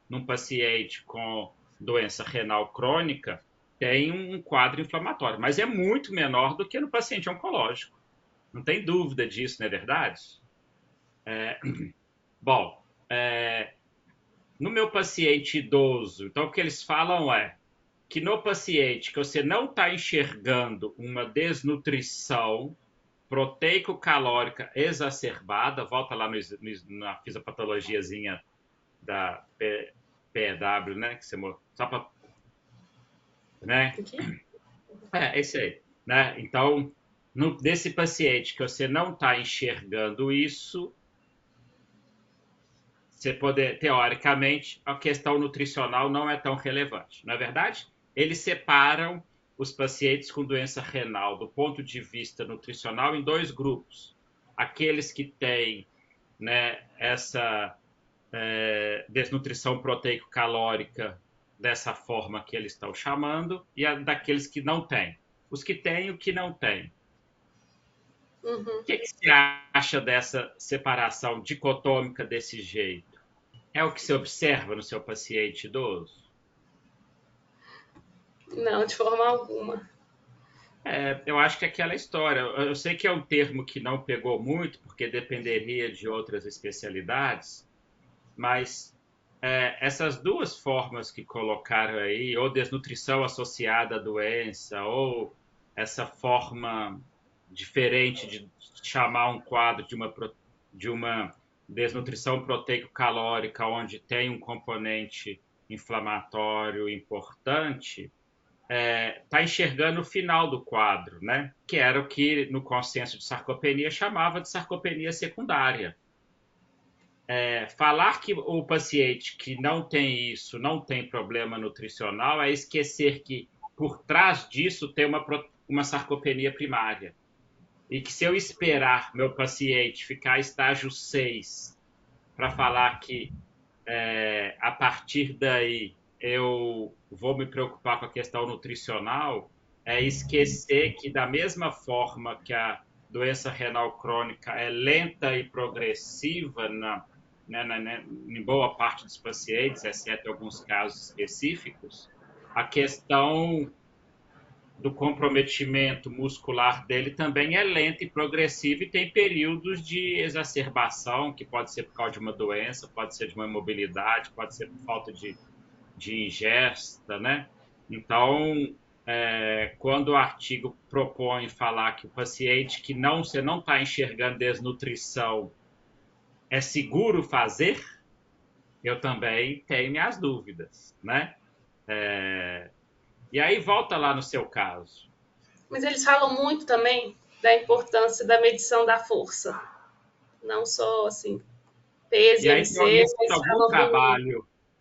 num paciente com doença renal crônica tem um quadro inflamatório, mas é muito menor do que no paciente oncológico. Não tem dúvida disso, não é verdade? Bom, no meu paciente idoso, então o que eles falam é que no paciente que você não está enxergando uma desnutrição proteico-calórica exacerbada, volta lá na fisiopatologiazinha da PEW, né? Que você só para, né? Esse aí, né? Então, desse paciente que você não está enxergando isso, você poder, teoricamente, a questão nutricional não é tão relevante, não é verdade? Eles separam os pacientes com doença renal do ponto de vista nutricional em 2 grupos. Aqueles que têm, né, essa desnutrição proteico-calórica dessa forma que eles estão chamando e daqueles que não têm. Os que têm e o que não têm. O que você acha dessa separação dicotômica desse jeito? É o que você observa no seu paciente idoso? Não, de forma alguma. Eu acho que é aquela história. Eu sei que é um termo que não pegou muito, porque dependeria de outras especialidades, mas essas 2 formas que colocaram aí, ou desnutrição associada à doença, ou essa forma diferente de chamar um quadro de uma desnutrição proteico-calórica, onde tem um componente inflamatório importante, está enxergando o final do quadro, né? Que era o que no consenso de sarcopenia chamava de sarcopenia secundária. Falar que o paciente que não tem isso, não tem problema nutricional, é esquecer que por trás disso tem uma sarcopenia primária. E que se eu esperar meu paciente ficar estágio 6 para falar que a partir daí eu vou me preocupar com a questão nutricional, é esquecer que da mesma forma que a doença renal crônica é lenta e progressiva em boa parte dos pacientes, exceto alguns casos específicos, a questão do comprometimento muscular dele também é lenta e progressiva e tem períodos de exacerbação, que pode ser por causa de uma doença, pode ser de uma imobilidade, pode ser por falta de ingesta, né? Então, quando o artigo propõe falar que o paciente que você não está enxergando desnutrição é seguro fazer, eu também tenho minhas dúvidas, né? E aí volta lá no seu caso. Mas eles falam muito também da importância da medição da força. Não só, assim, peso e MC,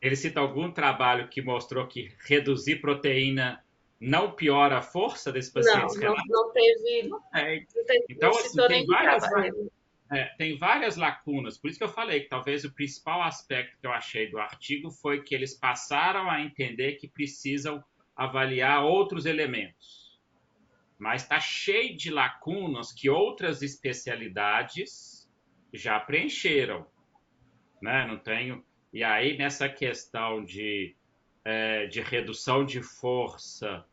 ele cita algum trabalho que mostrou que reduzir proteína não piora a força desses pacientes? Não teve. Então, assim, tem várias... tem várias lacunas, por isso que eu falei que talvez o principal aspecto que eu achei do artigo foi que eles passaram a entender que precisam avaliar outros elementos. Mas está cheio de lacunas que outras especialidades já preencheram, né? Não tenho. E aí, nessa questão de redução de força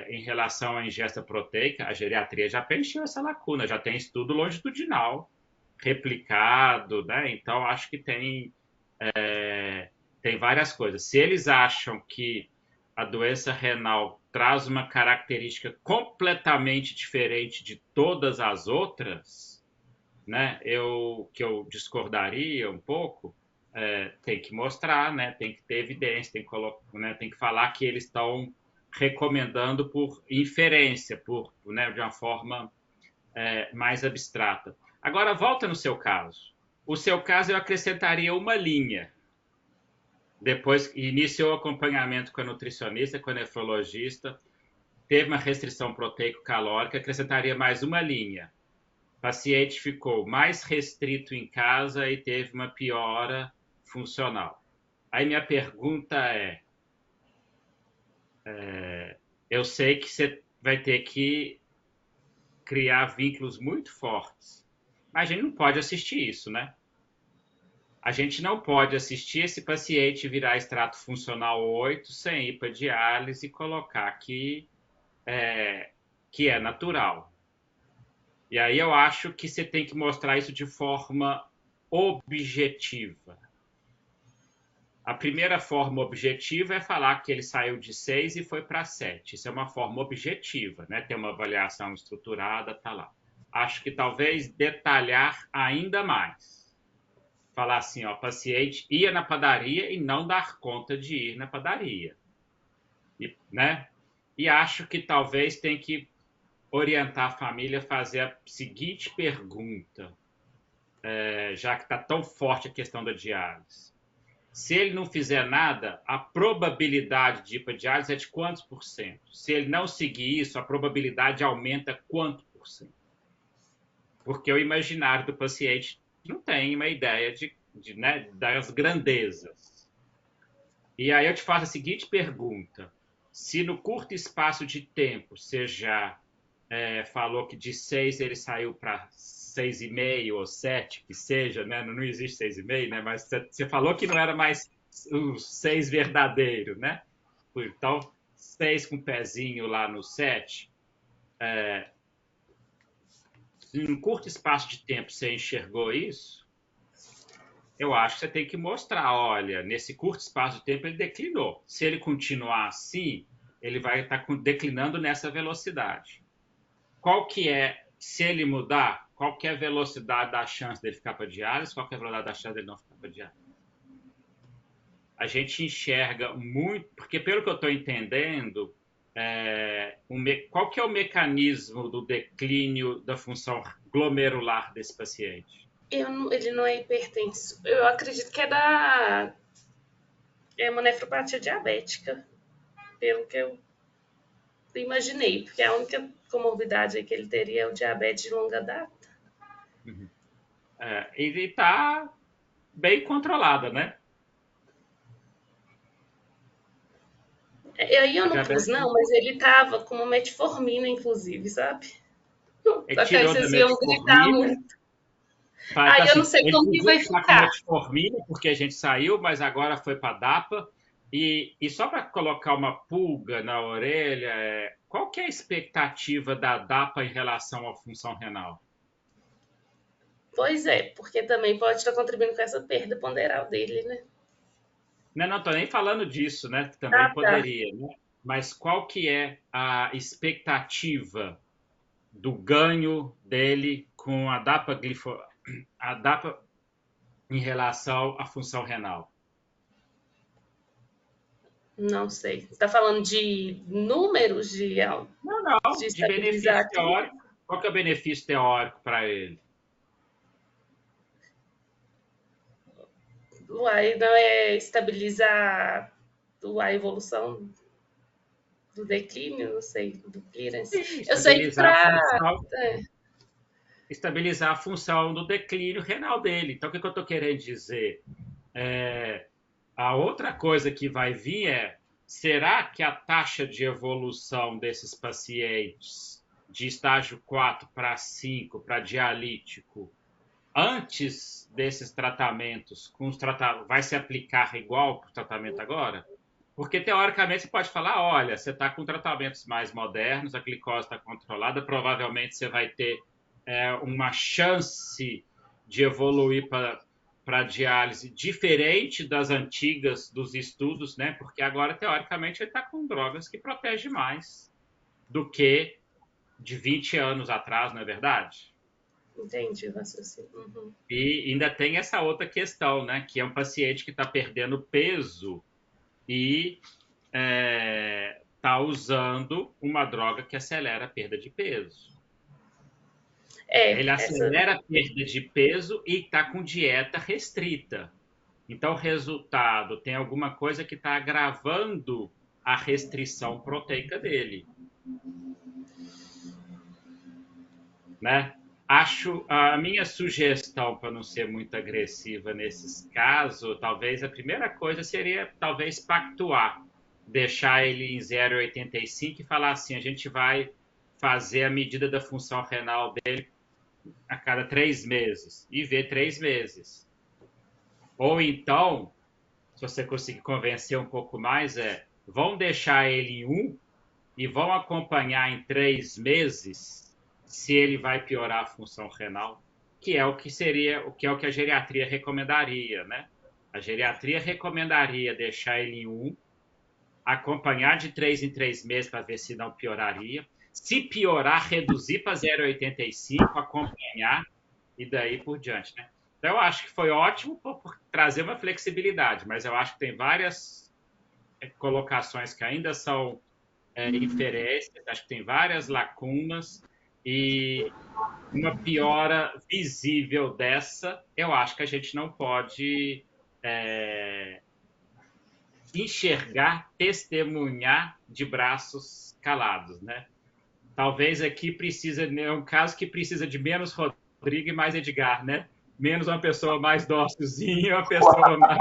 em relação à ingesta proteica, a geriatria já preencheu essa lacuna, já tem estudo longitudinal replicado, né? Então, acho que tem várias coisas. Se eles acham que a doença renal traz uma característica completamente diferente de todas as outras, né? Que eu discordaria um pouco, tem que mostrar, né? Tem que ter evidência, tem que falar que eles estão recomendando por inferência, né, de uma forma mais abstrata. Agora, volta no seu caso. O seu caso, eu acrescentaria uma linha. Depois iniciou o acompanhamento com a nutricionista, com a nefrologista, teve uma restrição proteico-calórica, acrescentaria mais uma linha. O paciente ficou mais restrito em casa e teve uma piora funcional. Aí minha pergunta eu sei que você vai ter que criar vínculos muito fortes, mas a gente não pode assistir isso, né? A gente não pode assistir esse paciente virar extrato funcional 8 sem ir para diálise e colocar que é natural. E aí eu acho que você tem que mostrar isso de forma objetiva. A primeira forma objetiva é falar que ele saiu de 6 e foi para 7. Isso é uma forma objetiva, né? Tem uma avaliação estruturada, tá lá. Acho que talvez detalhar ainda mais. Falar assim, ó, o paciente ia na padaria e não dar conta de ir na padaria. Né? E acho que talvez tem que orientar a família a fazer a seguinte pergunta, já que está tão forte a questão da diálise. Se ele não fizer nada, a probabilidade de ir para diálise é de quantos por cento? Se ele não seguir isso, a probabilidade aumenta quanto por cento? Porque o imaginário do paciente não tem uma ideia né, das grandezas. E aí eu te faço a seguinte pergunta. Se no curto espaço de tempo você já falou que de 6 ele saiu para 6,5 ou 7, que seja, né? Não existe 6,5, né? Mas você falou que não era mais o 6 verdadeiro, né? Então, 6 com pezinho lá no 7. Se num curto espaço de tempo você enxergou isso, eu acho que você tem que mostrar, olha, nesse curto espaço de tempo ele declinou. Se ele continuar assim, ele vai estar declinando nessa velocidade. Qual que é, se ele mudar, qual que é a velocidade da chance dele ficar para diálise, qual que é a velocidade da chance dele não ficar para diálise? A gente enxerga muito, porque pelo que eu estou entendendo, qual que é o mecanismo do declínio da função glomerular desse paciente? Ele não é hipertenso. Eu acredito que é uma nefropatia diabética, pelo que eu imaginei, porque a única comorbidade que ele teria é o diabetes de longa data. Ele está bem controlada, né? Aí eu não pus, não, mas ele tava com uma metformina, inclusive, sabe? Ele Só que aí tirou da vocês iam gritar metformina. muito. Tá, Aí eu não assim, sei ele como que podia vai estar com ficar. metformina, porque a gente saiu, mas agora foi para a DAPA. E só para colocar uma pulga na orelha, qual que é a expectativa da DAPA em relação à função renal? Pois é, porque também pode estar contribuindo com essa perda ponderal dele, né? Não estou nem falando disso, né? Também Ah, tá. poderia, né? Mas qual que é a expectativa do ganho dele com a DAPA em relação à função renal? Não sei. Você está falando de números de Não, de estabilizar benefício aqui? teórico. Qual que é o benefício teórico para ele? Uai, não é estabilizar a evolução do declínio, não sei, do clearance. Sim, Eu sei que estabilizar a para. função. estabilizar a função do declínio renal dele. Então, o que eu estou querendo dizer? A outra coisa que vai vir será que a taxa de evolução desses pacientes de estágio 4 para 5, para dialítico, antes desses tratamentos, vai se aplicar igual para o tratamento agora? Porque, teoricamente, você pode falar, olha, você está com tratamentos mais modernos, a glicose está controlada, provavelmente você vai ter uma chance de evoluir para diálise diferente das antigas, dos estudos, né? Porque agora, teoricamente, ele está com drogas que protegem mais do que de 20 anos atrás, não é verdade? Entendi o raciocínio. Uhum. E ainda tem essa outra questão, né? Que é um paciente que está perdendo peso e está usando uma droga que acelera a perda de peso. Ele acelera a perda de peso e está com dieta restrita. Então, o resultado tem alguma coisa que está agravando a restrição proteica dele. Né? Acho a minha sugestão, para não ser muito agressiva nesses casos, talvez a primeira coisa seria talvez pactuar, deixar ele em 0,85 e falar assim, a gente vai fazer a medida da função renal dele a cada 3 meses e ver 3 meses. Ou então, se você conseguir convencer um pouco mais, vão deixar ele em 1 e vão acompanhar em 3 meses se ele vai piorar a função renal, que é o que a geriatria recomendaria, né? A geriatria recomendaria deixar ele em 1, acompanhar de 3 em 3 meses para ver se não pioraria. Se piorar, reduzir para 0,85, acompanhar e daí por diante, né? Então, eu acho que foi ótimo por trazer uma flexibilidade, mas eu acho que tem várias colocações que ainda são inferências, acho que tem várias lacunas, e uma piora visível dessa, eu acho que a gente não pode enxergar, testemunhar de braços calados, né? Talvez aqui é um caso que precisa de menos Rodrigo e mais Edgar, né? Menos uma pessoa mais dócilzinha, uma pessoa mais...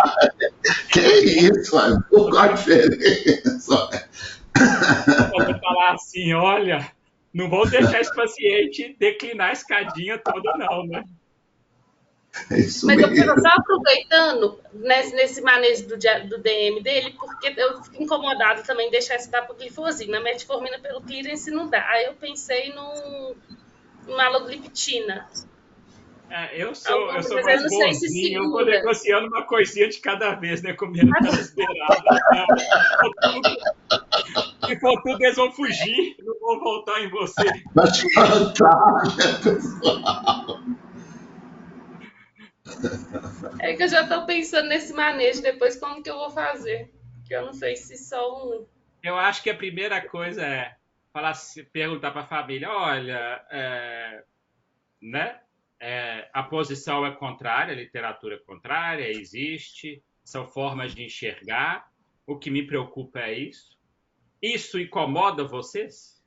Que isso, qual a diferença? Pode falar assim, olha, não vou deixar esse paciente declinar a escadinha toda, não, né? É isso Mas mesmo. eu fico só aproveitando nesse manejo do DM dele, porque eu fico incomodada também de deixar esse dapaglifosina. A metformina pelo clearance não dá. Aí eu pensei numa alogliptina. Eu sou mais bonzinho, eu vou negociando uma coisinha de cada vez, né? Comendo pelas beiradas. Se for tudo, eles vão fugir, não vão voltar em você. Vai te plantar, né, pessoal? É que eu já estou pensando nesse manejo, depois como que eu vou fazer. Que eu não sei se só um... Eu acho que a primeira coisa é perguntar para a família, olha, né? A posição é contrária, a literatura é contrária, existe, são formas de enxergar. O que me preocupa é isso. Isso incomoda vocês?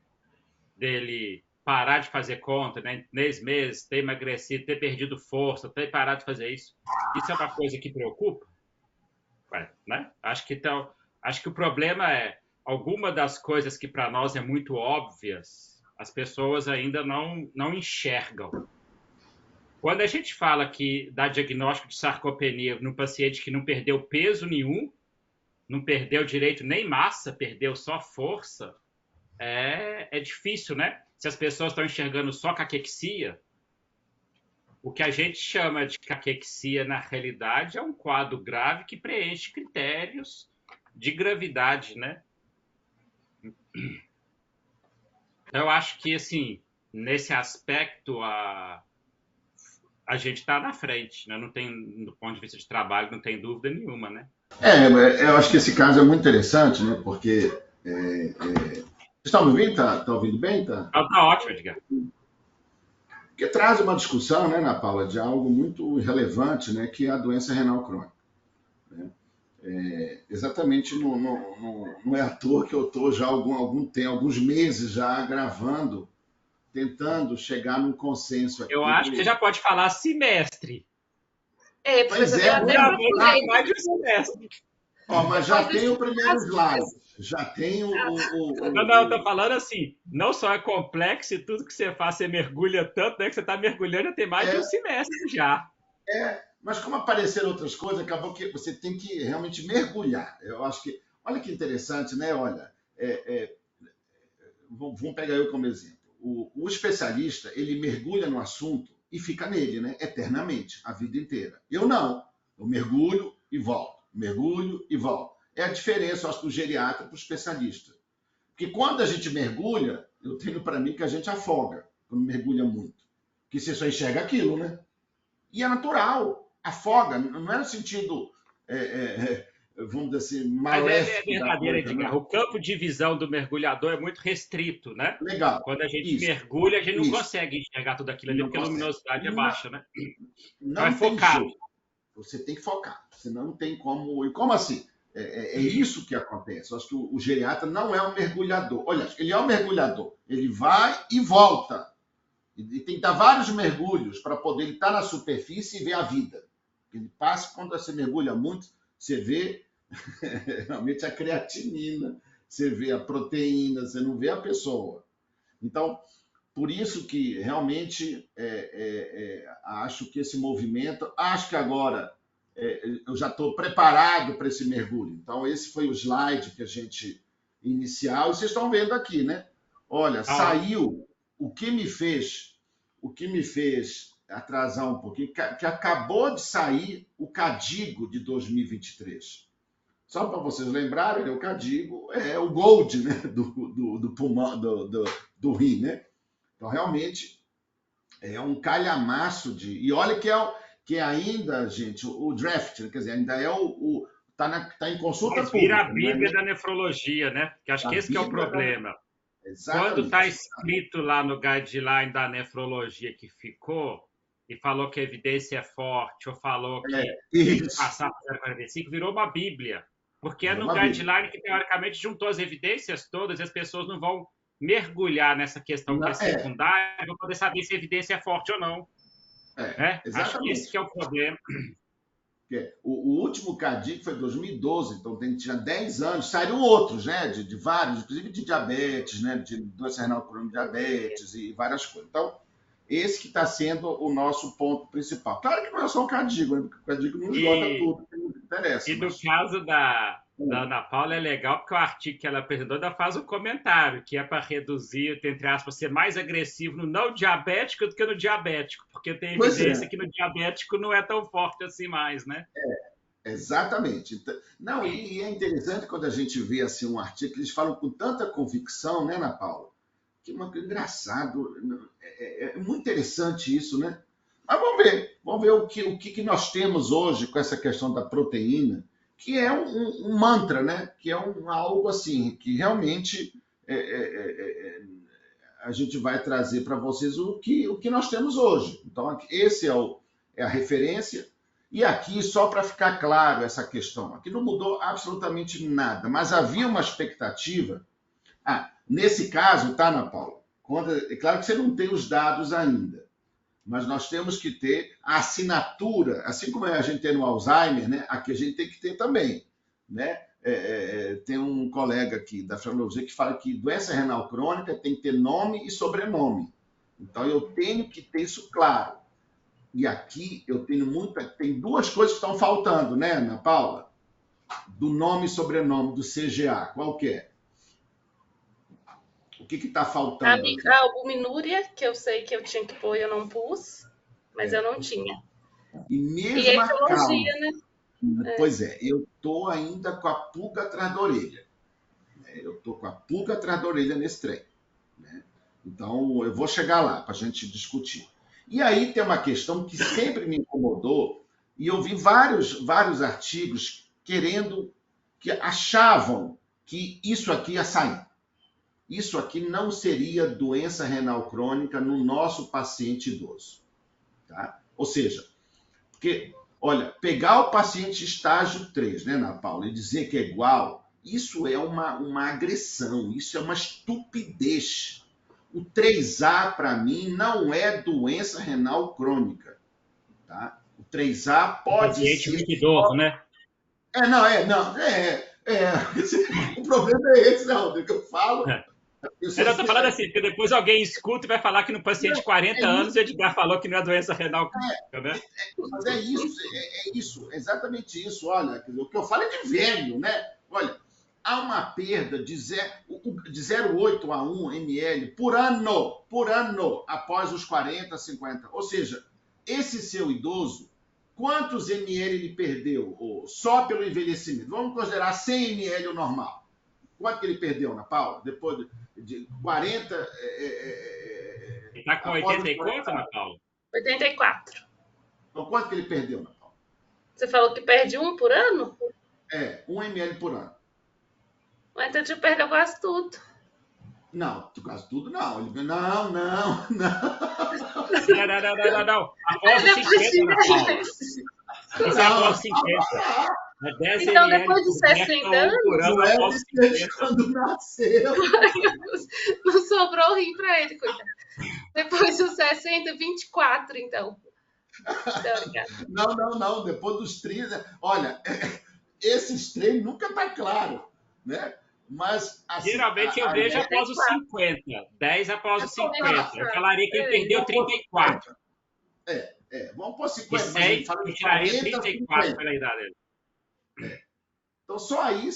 Dele parar de fazer conta, né? 3 meses, ter emagrecido, ter perdido força, ter parado de fazer isso. Isso é uma coisa que preocupa? Né? Acho que o problema é alguma das coisas que para nós é muito óbvias, as pessoas ainda não enxergam. Quando a gente fala que dá diagnóstico de sarcopenia num paciente que não perdeu peso nenhum, não perdeu direito nem massa, perdeu só força, é difícil, né? Se as pessoas estão enxergando só caquexia, o que a gente chama de caquexia, na realidade, é um quadro grave que preenche critérios de gravidade, né? Então, eu acho que, assim, nesse aspecto, a gente está na frente, né? Não tem, do ponto de vista de trabalho, não tem dúvida nenhuma, né? Eu acho que esse caso é muito interessante, né? Porque vocês estão me ouvindo? Tá ouvindo bem? Tá ótimo, Edgar. Porque traz uma discussão, né, Ana Paula, de algo muito relevante, né, que é a doença renal crônica. Né? Exatamente, não é à toa que eu estou já há alguns meses já gravando tentando chegar num consenso aqui. Eu acho que você já pode falar semestre. Pois é, mais de um semestre. Mas já tem o primeiro slide. Já tem Não, eu tô falando assim, não só é complexo e tudo que você faz, você mergulha tanto, né, que você está mergulhando, já tem mais de um semestre já. Mas como apareceram outras coisas, acabou que você tem que realmente mergulhar. Eu acho que, olha que interessante, né? Olha, vamos pegar eu como exemplo. O especialista, ele mergulha no assunto e fica nele, né? Eternamente, a vida inteira. Eu não. Eu mergulho e volto. Mergulho e volto. É a diferença, eu acho, do geriatra para o especialista. Porque quando a gente mergulha, eu tenho para mim que a gente afoga, quando mergulha muito. Porque você só enxerga aquilo, né? E é natural, afoga. Não é no sentido, vamos dizer assim, maléfico. Mas é verdadeiro, Edgar. Né? O campo de visão do mergulhador é muito restrito, né? Legal. Quando a gente mergulha, a gente não consegue enxergar tudo aquilo ali, porque a luminosidade é baixa, né? Não é focado. Você tem que focar, senão não tem como... E como assim? É isso que acontece. Eu acho que o geriatra não é um mergulhador. Olha, ele é um mergulhador. Ele vai e volta. E tem que dar vários mergulhos para poder estar na superfície e ver a vida. Ele passa, quando você mergulha muito, você vê realmente a creatinina, você vê a proteína, você não vê a pessoa. Então, por isso que realmente acho que esse movimento, acho que agora eu já estou preparado para esse mergulho. Então, esse foi o slide que a gente inicial. E vocês estão vendo aqui, né? Olha, saiu o que me fez atrasar um pouquinho, que acabou de sair o CADIGO de 2023. Só para vocês lembrarem, o CADIGO é o gold, né? do pulmão, do rim, né? Então, realmente, é um calhamaço de... E olha que ainda, gente, o draft, quer dizer, ainda é tá em consulta pública. Vira a Bíblia da nefrologia, né? Que acho que esse que é o problema. Exatamente. Quando está escrito lá no guideline da nefrologia que ficou, e falou que a evidência é forte, ou falou que tem que passar para 0,45, virou uma Bíblia. Porque é no guideline que, teoricamente, juntou as evidências todas e as pessoas não vão mergulhar nessa questão que é secundária para poder saber se a evidência é forte ou não. Acho que esse que é o problema. O último CADIGO foi em 2012, então tinha 10 anos. Saíram outros, né? De vários, inclusive de diabetes, né? De doença renal crônica, diabetes e várias coisas. Então, esse que está sendo o nosso ponto principal. Claro que não é só o CADIGO, né? Porque o CADIGO não esgota tudo que nos interessa. E no caso da Ana Paula é legal porque o artigo que ela apresentou ainda faz um comentário, que é para reduzir, entre aspas, ser mais agressivo no não diabético do que no diabético, porque tem evidência que no diabético não é tão forte assim mais, né? Exatamente. Não, e é interessante quando a gente vê assim, um artigo que eles falam com tanta convicção, né, Ana Paula? Que engraçado, é muito interessante isso, né? Mas vamos ver o que nós temos hoje com essa questão da proteína, que é um mantra, né? Que é algo assim, que realmente a gente vai trazer para vocês o que nós temos hoje. Então, esse é a referência. E aqui, só para ficar claro essa questão, aqui não mudou absolutamente nada, mas havia uma expectativa. Nesse caso, tá, Ana Paula? É claro que você não tem os dados ainda, mas nós temos que ter a assinatura, assim como a gente tem no Alzheimer, né? Aqui a gente tem que ter também, né? Tem um colega aqui da nefrologia que fala que doença renal crônica tem que ter nome e sobrenome. Então, eu tenho que ter isso claro. E aqui eu tem duas coisas que estão faltando, né, Ana Paula? Do nome e sobrenome do CGA, qual que é? O que está faltando? A albuminúria, que eu sei que eu tinha que pôr, eu não pus, mas eu não tinha. E mesmo a etiologia, né? Pois eu estou ainda com a pulga atrás da orelha. Eu estou com a pulga atrás da orelha nesse trem. Né? Então, eu vou chegar lá para a gente discutir. E aí tem uma questão que sempre me incomodou, e eu vi vários artigos que achavam que isso aqui ia sair. Isso aqui não seria doença renal crônica no nosso paciente idoso. Tá? Ou seja, porque, olha, pegar o paciente estágio 3, né, Ana Paula, e dizer que é igual, isso é uma agressão, isso é uma estupidez. O 3A, para mim, não é doença renal crônica. Tá? O 3A pode Paciente ser... muito idoso, né? O problema é esse, não, do que eu falo. Eu Eu estou falando assim, porque depois alguém escuta e vai falar que no paciente de 40 anos o Edgar falou que não é doença renal crônica, né? Mas é isso, exatamente isso. Olha, o que eu falo é de velho, né? Olha, há uma perda de 0,8 a 1 ml por ano, após os 40, 50. Ou seja, esse seu idoso, quantos ml ele perdeu só pelo envelhecimento? Vamos considerar 100 ml o normal. Quanto que ele perdeu, Ana Paula? Depois de 40... Ele está com 80 e quanto, Ana Paula? 84. Então, quanto que ele perdeu, Ana Paula? Você falou que perde 1 por ano? 1 ml por ano. Mas então você perdeu quase tudo. Não, quase tudo não. Não. Não. Após os 50, Ana Paula. Isso é após 50. Então, depois de 60 anos, não é quando nasceu. Não sobrou rim para ele, coitado. Depois dos 60, 24, então. Não. Depois dos 30. Olha, esses treinos nunca tá claro, né? Mas assim, geralmente eu vejo após os 50. 10 após os 50. Eu falaria que ele perdeu 34. Vamos pôr 50. E 100, eu tiraria 34 pela idade dele. Então, só aí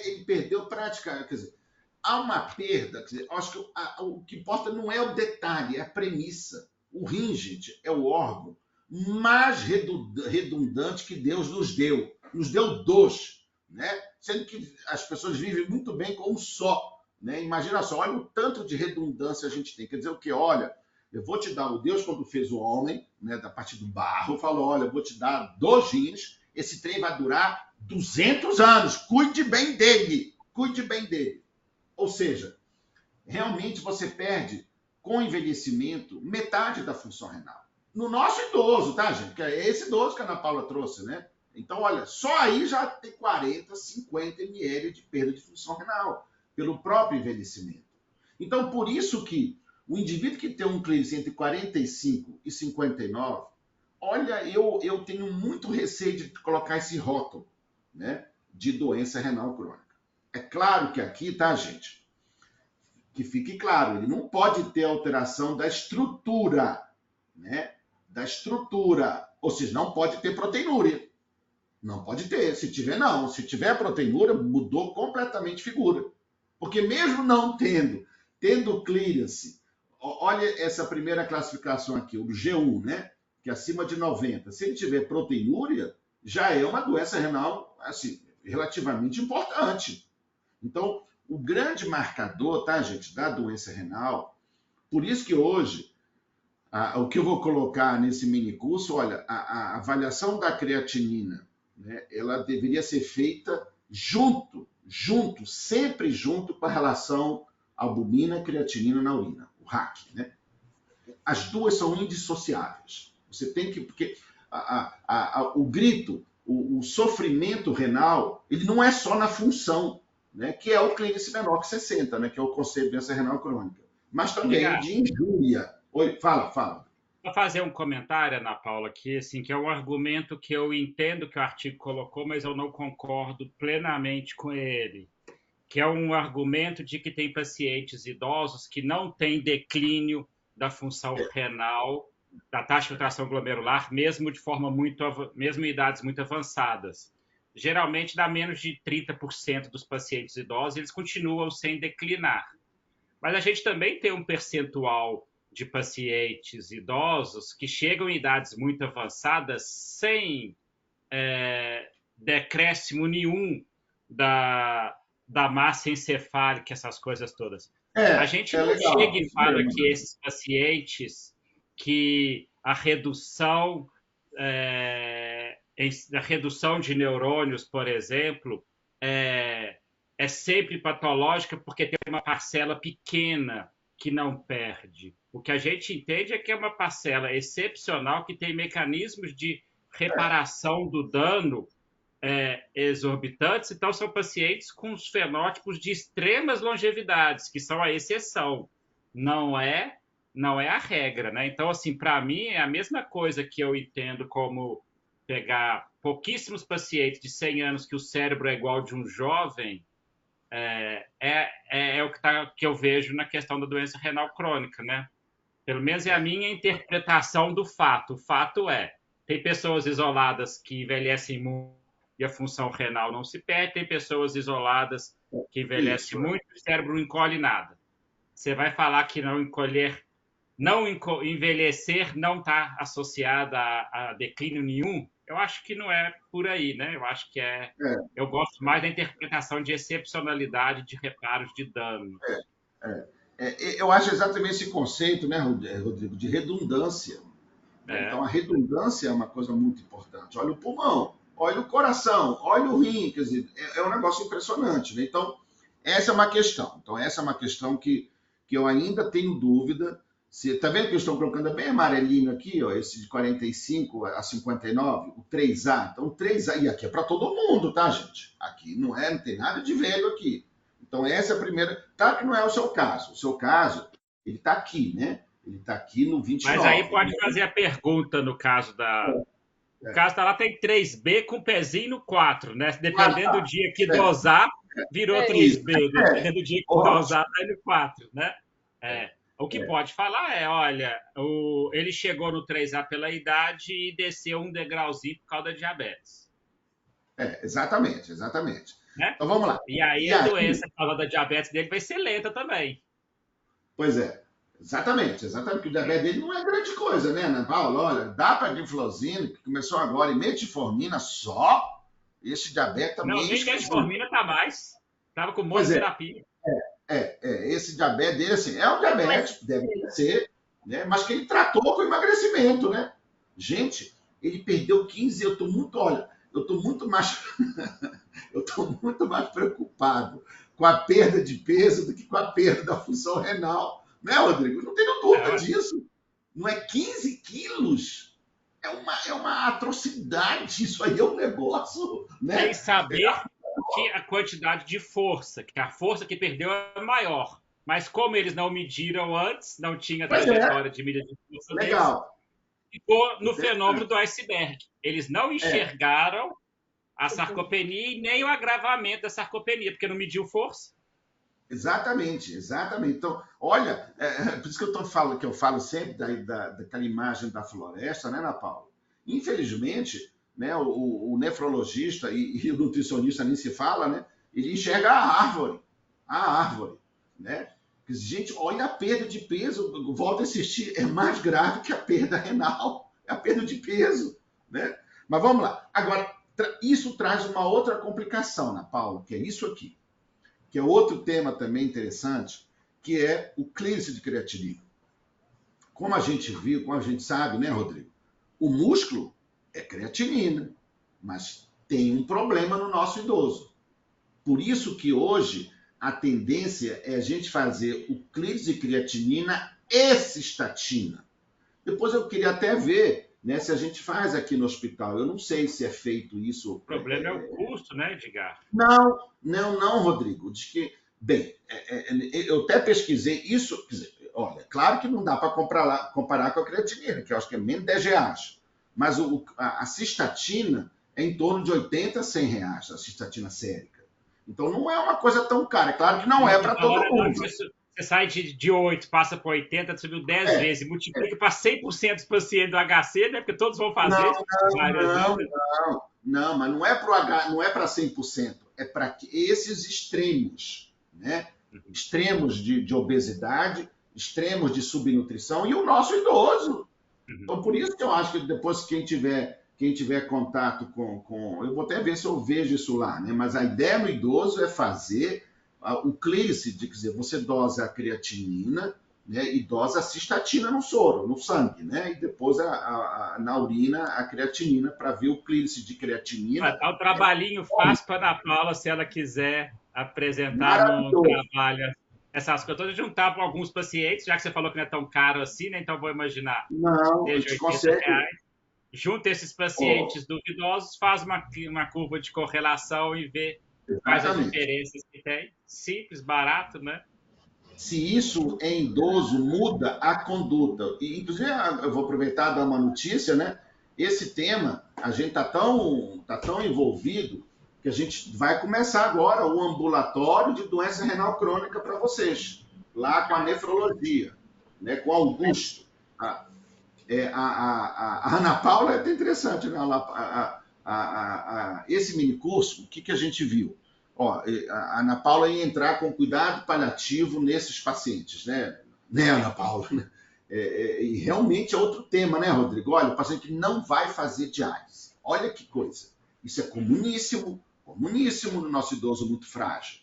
ele perdeu praticamente. Quer dizer, há uma perda. Quer dizer, acho que o que importa não é o detalhe, é a premissa. O rim, gente, é o órgão mais redundante que Deus nos deu. Nos deu dois, né? Sendo que as pessoas vivem muito bem com um só. Né? Imagina só, olha o tanto de redundância a gente tem. Quer dizer o quê? Olha, eu vou te dar, o Deus quando fez o homem, né, da parte do barro, falou, olha, eu vou te dar 2 rins, esse trem vai durar 200 anos, cuide bem dele. Ou seja, realmente você perde, com o envelhecimento, metade da função renal. No nosso idoso, tá, gente? Que é esse idoso que a Ana Paula trouxe, né? Então, olha, só aí já tem 40, 50 ml de perda de função renal, pelo próprio envelhecimento. Então, por isso que o indivíduo que tem um clearance entre 45 e 59, olha, eu tenho muito receio de colocar esse rótulo, né, de doença renal crônica. É claro que aqui, tá, gente? Que fique claro, ele não pode ter alteração da estrutura, né? Da estrutura. Ou seja, não pode ter proteinúria. Não pode ter. Se tiver, não. Se tiver proteinúria, mudou completamente figura. Porque mesmo não tendo clearance, olha essa primeira classificação aqui, o G1, né? Que é acima de 90. Se ele tiver proteinúria, já é uma doença renal, assim, relativamente importante. Então, o grande marcador, tá, gente, da doença renal, por isso que hoje, o que eu vou colocar nesse mini curso, olha, a avaliação da creatinina, né, ela deveria ser feita sempre junto com a relação albumina, creatinina na urina, o RAC, né? As duas são indissociáveis. Você tem que, porque o grito, o sofrimento renal, ele não é só na função, né, que é o clínice menor que 60, né, que é o conceito de doença renal crônica, mas também de injúria. Oi, fala. Vou fazer um comentário, Ana Paula, aqui, assim, que é um argumento que eu entendo que o artigo colocou, mas eu não concordo plenamente com ele, que é um argumento de que tem pacientes idosos que não têm declínio da função renal, da taxa de filtração glomerular, mesmo mesmo em idades muito avançadas. Geralmente dá menos de 30% dos pacientes idosos, eles continuam sem declinar. Mas a gente também tem um percentual de pacientes idosos que chegam em idades muito avançadas sem decréscimo nenhum da massa encefálica, essas coisas todas. A gente não chega e fala que esses pacientes, que a redução de neurônios, por exemplo, é sempre patológica porque tem uma parcela pequena que não perde. O que a gente entende é que é uma parcela excepcional que tem mecanismos de reparação do dano exorbitantes, então são pacientes com os fenótipos de extremas longevidades, que são a exceção. não é, não é a regra, né? Então, assim, para mim é a mesma coisa que eu entendo como pegar pouquíssimos pacientes de 100 anos que o cérebro é igual ao de um jovem, é o que eu vejo na questão da doença renal crônica, né? Pelo menos é a minha interpretação do fato. O fato é, tem pessoas isoladas que envelhecem muito e a função renal não se perde, tem pessoas isoladas que envelhecem muito e o cérebro não encolhe nada. Você vai falar que não envelhecer não está associado a declínio nenhum? Eu acho que não é por aí, né? Eu acho que eu gosto mais da interpretação de excepcionalidade de reparos de dano. Eu acho exatamente esse conceito, né, Rodrigo, de redundância. Então, a redundância é uma coisa muito importante. Olha o pulmão, olha o coração, olha o rim, quer dizer, é um negócio impressionante, né? Então, essa é uma questão. Então, essa é uma questão que eu ainda tenho dúvida. Tá vendo que eu estou colocando bem amarelinho aqui, ó, esse de 45 a 59, o 3A. Então, o 3A, e aqui é para todo mundo, tá, gente? Aqui não tem nada de velho aqui. Então, essa é a primeira. Tá que não é o seu caso. O seu caso, ele está aqui, né? Ele está aqui no 29. Mas aí pode fazer a pergunta no caso da. O caso tá lá, tem 3B com pezinho no 4, né? Dependendo do dia que dosar, virou 3B. Dependendo do dia que dosar, tá no 4, né? O que pode falar é, olha, ele chegou no 3A pela idade e desceu um degrauzinho por causa da diabetes. Exatamente. Né? Então vamos lá. E aí a doença por causa da diabetes dele vai ser lenta também. Pois é. Exatamente, porque o diabetes dele não é grande coisa, né, Ana Paula? Olha, dá para gliflozina, que começou agora, e metformina só, esse diabetes também... Não, nem metformina tá mais, estava com monoterapia. Esse diabetes dele, assim, é um diabetes, deve ser, né, mas que ele tratou com emagrecimento, né? Gente, ele perdeu 15, eu estou muito mais preocupado com a perda de peso do que com a perda da função renal. Né, Rodrigo? Não tenho dúvida disso. Não é 15 quilos. É uma atrocidade. Isso aí é um negócio. Né? Sem saber que a quantidade de força, que a força que perdeu é maior. Mas como eles não mediram antes, não tinha trajetória de medida de força legal. Deles, ficou no fenômeno do iceberg. Eles não enxergaram a sarcopenia e nem o agravamento da sarcopenia, porque não mediu força. Exatamente. Então, olha, por isso que eu falo sempre daquela imagem da floresta, né, Ana Paula? Infelizmente, né, o nefrologista e o nutricionista nem se fala, né? Ele enxerga a árvore, né? Gente, olha a perda de peso, volta a insistir, é mais grave que a perda renal, é a perda de peso, né? Mas vamos lá. Agora, isso traz uma outra complicação, Ana Paula, que é isso aqui, que é outro tema também interessante, que é o clearance de creatinina. Como a gente viu, como a gente sabe, né, Rodrigo? O músculo é creatinina, mas tem um problema no nosso idoso. Por isso que hoje a tendência é a gente fazer o clearance de creatinina e cistatina. Depois eu queria até ver, né, se a gente faz aqui no hospital. Eu não sei se é feito isso. O problema é o custo, né, Edgar? Não, Rodrigo. Diz que, bem, eu até pesquisei isso. Quer dizer, olha, claro que não dá para comparar com a creatinina, que eu acho que é menos 10 reais. Mas a cistatina é em torno de 80 a 100 reais, a cistatina sérica. Então não é uma coisa tão cara. É claro que não é para todo mundo. Você sai de 8, passa para 80, subiu 10 vezes, multiplica para 100% dos pacientes do HC, né? Porque todos vão fazer. Não, mas não é para 100%. É para esses extremos, né? Extremos de obesidade, extremos de subnutrição e o nosso idoso. Então, por isso que eu acho que depois quem tiver contato com... Eu vou até ver se eu vejo isso lá, né? Mas a ideia no idoso é fazer o clearance, quer dizer, você dosa a creatinina, né, e dosa a cistatina no soro, no sangue, né? E depois na urina a creatinina para ver o clearance de creatinina. Vai dar um trabalhinho fácil para a Ana Paula, se ela quiser apresentar no trabalho essas coisas. Estou juntar para alguns pacientes, já que você falou que não é tão caro assim, né? Então vou imaginar. Não, a gente consegue. Junta esses pacientes duvidosos, faz uma curva de correlação e vê quais as diferenças que tem. Simples, barato, né? se isso em idoso muda a conduta. E, inclusive, eu vou aproveitar e dar uma notícia, né? Esse tema, a gente tá tão envolvido que a gente vai começar agora o ambulatório de doença renal crônica para vocês, lá com a nefrologia, né? Com Augusto. A Ana Paula é até interessante, né? Esse minicurso, o que a gente viu? Ó, a Ana Paula ia entrar com cuidado paliativo nesses pacientes, né? Né, Ana Paula? E realmente é outro tema, né, Rodrigo? Olha, o paciente não vai fazer diálise. Olha que coisa. Isso é comuníssimo no nosso idoso muito frágil.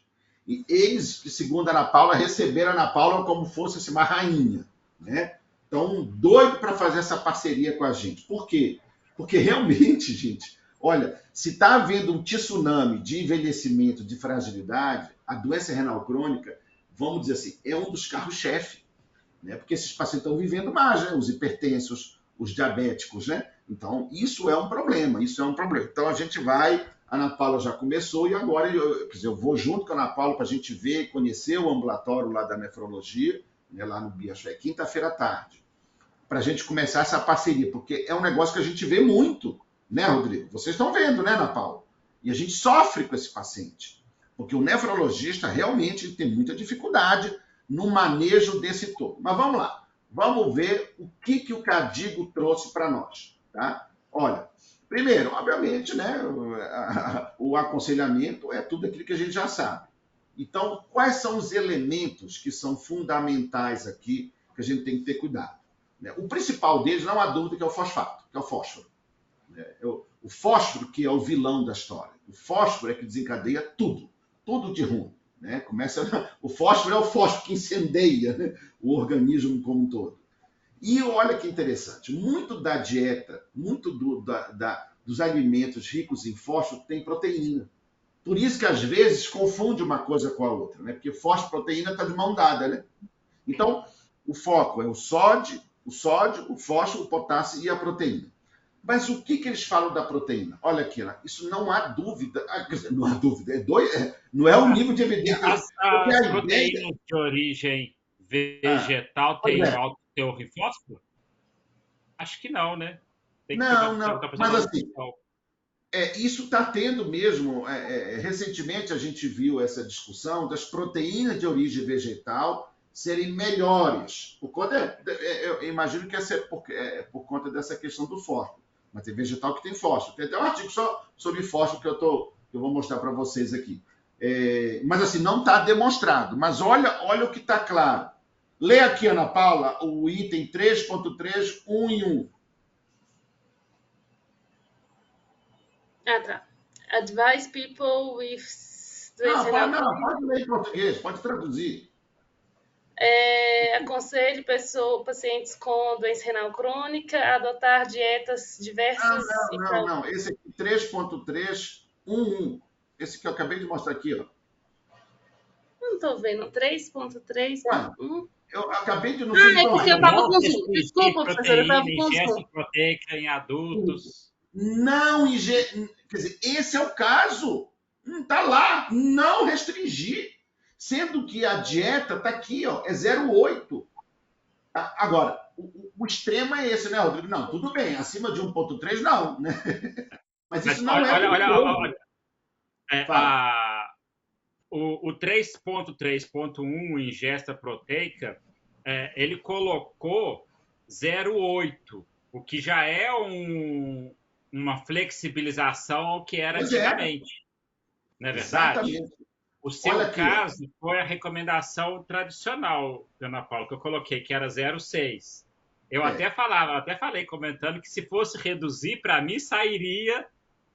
E eles, segundo a Ana Paula, receberam a Ana Paula como fosse assim, uma rainha, né? Então, doido para fazer essa parceria com a gente. Por quê? Porque realmente, gente, olha, se está havendo um tsunami de envelhecimento, de fragilidade, a doença renal crônica, vamos dizer assim, é um dos carros-chefe, né? Porque esses pacientes estão vivendo mais, né? Os hipertensos, os diabéticos, né? Então, isso é um problema, Então, a gente vai, a Ana Paula já começou, e agora eu vou junto com a Ana Paula para a gente ver e conhecer o ambulatório lá da nefrologia, né? Lá no Biacho, quinta-feira à tarde, para a gente começar essa parceria, porque é um negócio que a gente vê muito, né, Rodrigo? Vocês estão vendo, né, Ana Paula? E a gente sofre com esse paciente, porque o nefrologista realmente tem muita dificuldade no manejo desse todo. Mas vamos lá, vamos ver o que o Cadigo trouxe para nós, tá? Olha, primeiro, obviamente, né, o aconselhamento é tudo aquilo que a gente já sabe. Então, quais são os elementos que são fundamentais aqui que a gente tem que ter cuidado? O principal deles, não há dúvida, que é o fosfato, que é o fósforo. O fósforo que é o vilão da história. O fósforo é que desencadeia tudo de ruim. Né? O fósforo é o fósforo que incendeia, né, o organismo como um todo. E olha que interessante, muito da dieta, muito dos alimentos ricos em fósforo tem proteína. Por isso que às vezes confunde uma coisa com a outra, né? Porque fósforo e proteína está de mão dada, né? Então, o foco é o sódio, o fósforo, o potássio e a proteína. Mas o que eles falam da proteína? Olha aqui, isso não há dúvida. Não há dúvida. Não é o nível de evidência. As proteínas de origem vegetal têm alto teor em fósforo? Acho que não, né? Não. Mas assim, isso está tendo mesmo. Recentemente a gente viu essa discussão das proteínas de origem vegetal serem melhores. Eu imagino que essa é por conta dessa questão do fósforo. Mas tem vegetal que tem fósforo. Tem até um artigo só sobre fósforo que eu vou mostrar para vocês aqui. Mas assim, não está demonstrado. Mas olha o que está claro. Lê aqui, Ana Paula, o item 3.3, 1 em 1. Tá. Advise people with... Pode ler em português, pode traduzir. Aconselho pacientes com doença renal crônica a adotar dietas diversas. Não. Esse aqui, 3.3.1.1. Esse que eu acabei de mostrar aqui, ó. Não estou vendo. 3.3.1. Eu acabei de... É porque eu estava com Zoom. Desculpa, professor, eu estava com Zoom. Ingesta proteica em adultos. Não, quer dizer, esse é o caso. Está lá. Não restringir. Sendo que a dieta está aqui, ó, é 0,8. Agora, o extremo é esse, né, Rodrigo? Não, tudo bem, acima de 1,3 não, né? Mas isso não é... Olha. O 3.3.1, ingesta proteica, ele colocou 0,8, o que já é uma flexibilização ao que era antigamente. Não é verdade? Exatamente. O seu caso foi a recomendação tradicional, Ana Paula, que eu coloquei, que era 0,6. Eu até falei, comentando, que se fosse reduzir, para mim sairia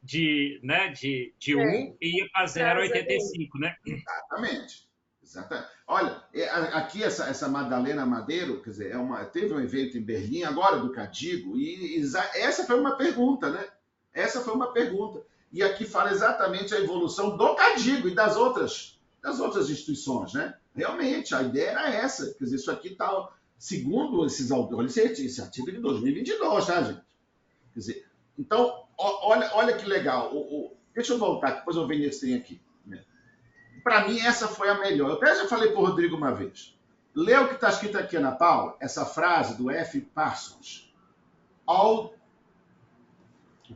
de 1 e ia para 0,85, né? Exatamente. Olha, aqui essa Madalena Madeiro, quer dizer, teve um evento em Berlim agora do Cadigo, e essa foi uma pergunta, né? E aqui fala exatamente a evolução do Cadigo e das outras instituições, né? Realmente, a ideia era essa. Quer dizer, isso aqui está, segundo esses autores, esse artigo é de 2022, tá, gente? Quer dizer, então, olha que legal. Deixa eu voltar, depois eu venho nesse trem aqui. Né? Para mim, essa foi a melhor. Eu até já falei para o Rodrigo uma vez. Lê o que está escrito aqui, Ana Paula, essa frase do F. Parsons. O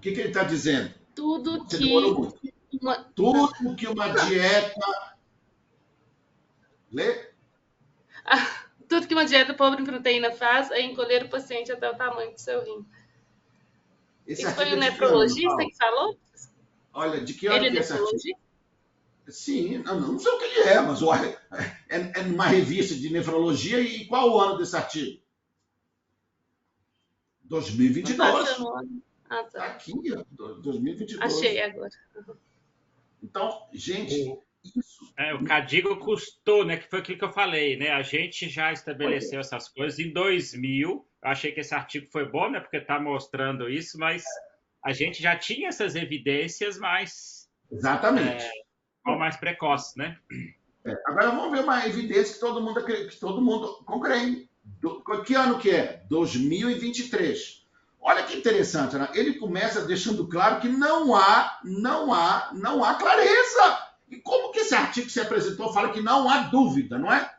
que ele está dizendo? Tudo Você que demorou muito. uma, Tudo que uma dieta... Lê? tudo que uma dieta pobre em proteína faz é encolher o paciente até o tamanho do seu rim. Esse Isso foi artigo o é de que ano, Ana nefrologista Paula? que falou? Olha, de que ano Ele é que é esse artigo? nefrologista? Sim, não sei o que ele é, mas olha, é numa revista de nefrologia e qual o ano desse artigo? Não 2022. tá achando o ano. Ah, Está tá. aqui, ó, 2022. Achei agora. Então, gente, isso... O Cadigo custou, né? Que foi aquilo que eu falei, né? A gente já Pois estabeleceu essas coisas em 2000. Eu achei que esse artigo foi bom, né? Porque está mostrando isso, mas a gente já tinha essas evidências, mas Exatamente. mais precoces, né? Agora vamos ver uma evidência que todo mundo concorde. Que ano que é? 2023. Olha que interessante, né? Ele começa deixando claro que não há clareza. E como que esse artigo que se apresentou fala que não há dúvida, não é?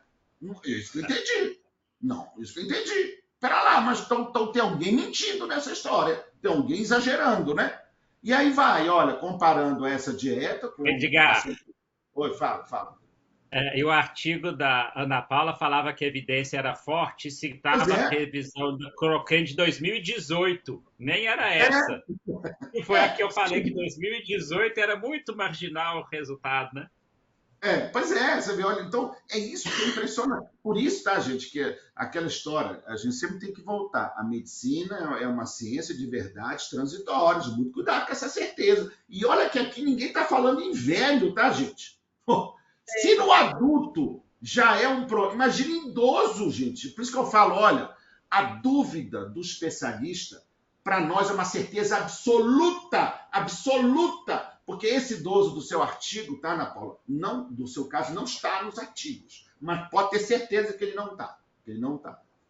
Isso que eu entendi. Não, isso que eu entendi. Espera lá, mas então tem alguém mentindo nessa história. Tem alguém exagerando, né? E aí vai, olha, comparando essa dieta com... Edgar, Oi, fala. e o artigo da Ana Paula falava que a evidência era forte e Pois citava a é. revisão do Cochrane de 2018. Nem era essa. E foi a que eu falei que 2018 era muito marginal o resultado, né? Pois é, você vê, olha, então é isso que é impressionante. Por isso, tá, gente, que aquela história, a gente sempre tem que voltar. A medicina é uma ciência de verdades transitórias, muito cuidado com essa certeza. E olha que aqui ninguém está falando em velho, tá, gente? Se no adulto já é um problema, imagina em idoso, gente. Por isso que eu falo, olha, a dúvida do especialista, para nós é uma certeza absoluta, porque esse idoso do seu artigo, tá, Ana Paula? Não, do seu caso, não está nos artigos, mas pode ter certeza que ele não está.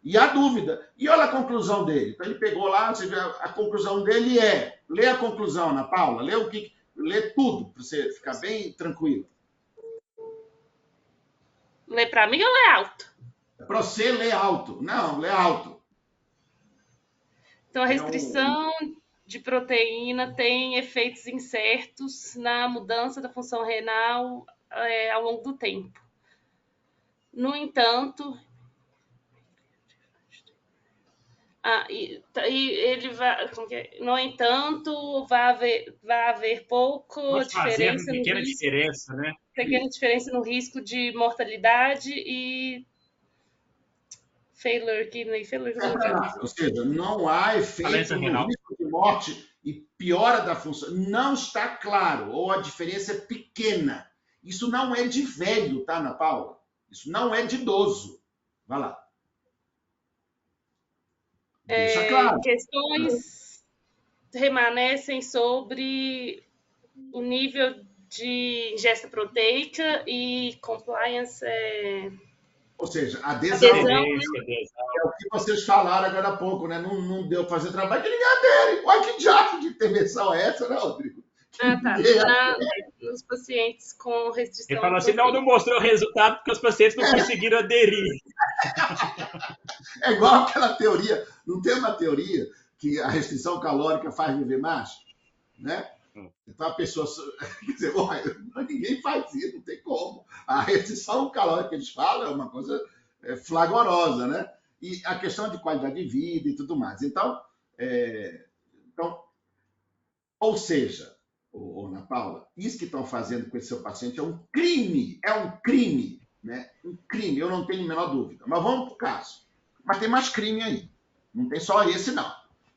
E a dúvida. E olha a conclusão dele. Então ele pegou lá, você vê, a conclusão dele é... Lê a conclusão, Ana Paula, lê tudo, para você ficar bem tranquilo. Lê para mim ou lê alto? Para você ler alto. Não, lê alto. Então, a restrição de proteína tem efeitos incertos na mudança da função renal ao longo do tempo. No entanto, vai haver pouca Pode fazer uma diferença pequena diferença, né? pequena diferença no risco de mortalidade e failure. Ou seja, não há efeito no risco de morte e piora da função. Não está claro, ou a diferença é pequena. Isso não é de velho, tá, Ana Paula? Isso não é de idoso. Vai lá. Deixa claro. Questões remanescem sobre o nível de ingesta proteica e compliance. Ou seja, adesão. Adesão. É o que vocês falaram agora há pouco, né? Não deu fazer trabalho que ninguém adere. Olha que diabo de intervenção é essa, né, Rodrigo? Tá. Nos pacientes com restrição. Ele falou assim, não mostrou resultado porque os pacientes não conseguiram aderir. É igual aquela teoria, não tem uma teoria que a restrição calórica faz viver mais? Né? Então a pessoa, quer dizer, ninguém faz isso, não tem como. A restrição calórica que eles falam é uma coisa flagorosa, né? E a questão de qualidade de vida e tudo mais. Então ou seja, Ana Paula, isso que estão fazendo com esse seu paciente é um crime, né? Um crime, eu não tenho a menor dúvida. Mas vamos para o caso. Mas tem mais crime aí. Não tem só esse, não.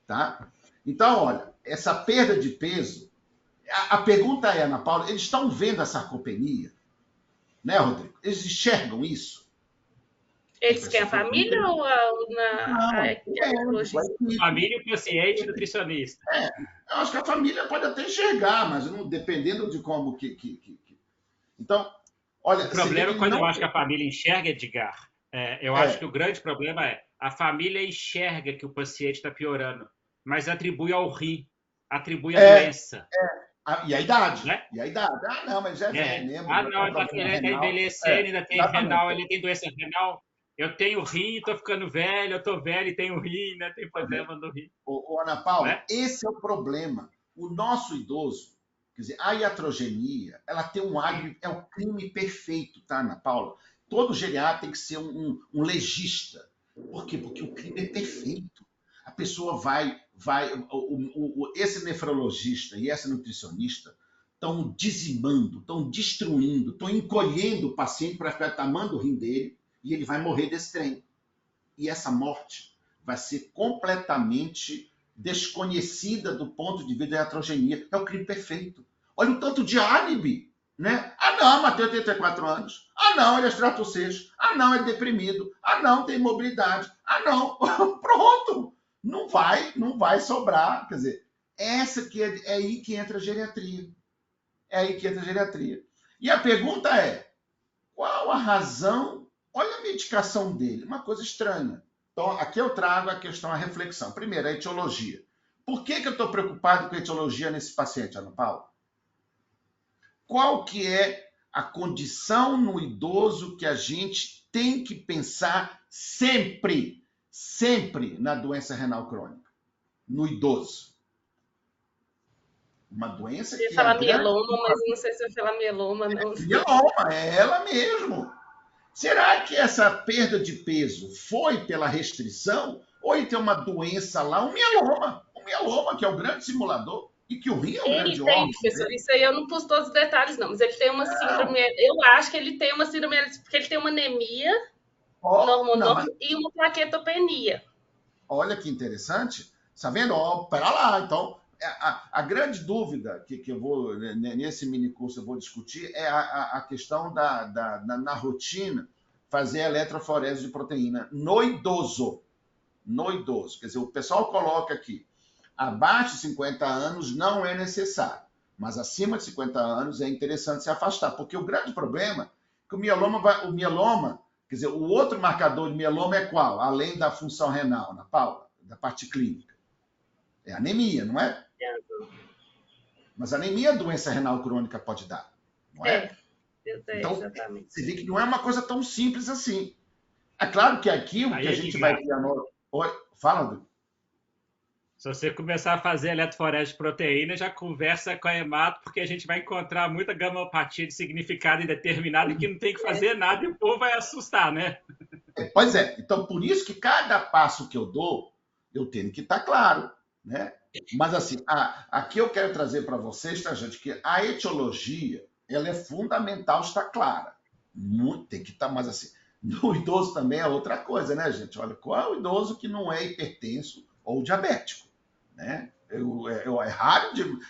Tá? Então, olha, essa perda de peso, a pergunta é, Ana Paula, eles estão vendo a sarcopenia? Né, Rodrigo? Eles enxergam isso? Eles querem a família ou a família, o paciente, nutricionista? Eu acho que a família pode até enxergar, mas dependendo de como Então, olha... O problema quando eu acho que a família enxerga, Edgar, eu acho que o grande problema é a família enxerga que o paciente está piorando, mas atribui ao rim, atribui à doença. E a idade. Né? E a idade. Mas já é velho mesmo. Não, ele está envelhecendo, ainda tem renal, ele tem doença renal. eu tenho rim, estou ficando velho, eu estou velho e tenho rim, né? Tem problema no rim. Ana Paula, Né? esse é o problema. O nosso idoso, quer dizer, a iatrogenia, ela tem um álibi, é o crime perfeito, tá, Ana Paula? Todo geriatra tem que ser um legista. Por quê? Porque o crime é perfeito. A pessoa esse nefrologista e essa nutricionista estão dizimando, estão destruindo, estão encolhendo o paciente para ficar tomando o rim dele e ele vai morrer desse trem. E essa morte vai ser completamente desconhecida do ponto de vista da iatrogenia. É o crime perfeito. Olha o tanto de álibi, né? Ah, não, mas tem 84 anos. Ah, não, ele é extrato 6. Ah, não, é deprimido. Ah, não, tem mobilidade. Ah, não. Pronto. Não vai sobrar. Quer dizer, é aí que entra a geriatria. É aí que entra a geriatria. E a pergunta é, qual a razão? Olha a medicação dele, uma coisa estranha. Então, aqui eu trago a questão, a reflexão. Primeiro, a etiologia. Por que eu estou preocupado com a etiologia nesse paciente, Ana Paula? Qual que é a condição no idoso que a gente tem que pensar sempre na doença renal crônica? No idoso. Uma doença que Eu ia falar mieloma, mas não sei se eu ia falar mieloma, não. Mieloma, é ela mesmo. Será que essa perda de peso foi pela restrição ou ele tem uma doença lá, um mieloma, que é o grande simulador, e que o rim é o grande Ele tem, órgão, professor, né? isso aí eu não pus todos os detalhes, não, mas ele tem uma síndrome, eu acho que ele tem uma síndrome, porque ele tem uma anemia Não, mas e uma plaquetopenia. olha que interessante. Está vendo? Pera lá, então. A grande dúvida que eu vou, nesse minicurso, eu vou discutir é a questão na rotina, fazer a eletroforese de proteína no idoso. No idoso. Quer dizer, o pessoal coloca aqui, abaixo de 50 anos não é necessário, mas acima de 50 anos é interessante se afastar, porque o grande problema é que o mieloma, quer dizer, o outro marcador de mieloma é qual? Além da função renal, na Paula, da parte clínica. É anemia, não é? Mas anemia a doença renal crônica pode dar, não é? Então, exatamente. você vê que não é uma coisa tão simples assim. É claro que aqui o que a gente vai ter... Fala, Rodrigo. Se você começar a fazer eletroforese de proteína, já conversa com a hemato, porque a gente vai encontrar muita gamopatia de significado indeterminado e que não tem que fazer nada e o povo vai assustar, né? Pois é. Então, por isso que cada passo que eu dou, eu tenho que estar claro, né? Mas, assim, aqui eu quero trazer para vocês, tá, gente, que a etiologia, ela é fundamental, está clara. Tem que estar, mas assim, no idoso também é outra coisa, né, gente? Olha, qual é o idoso que não é hipertenso ou diabético, né?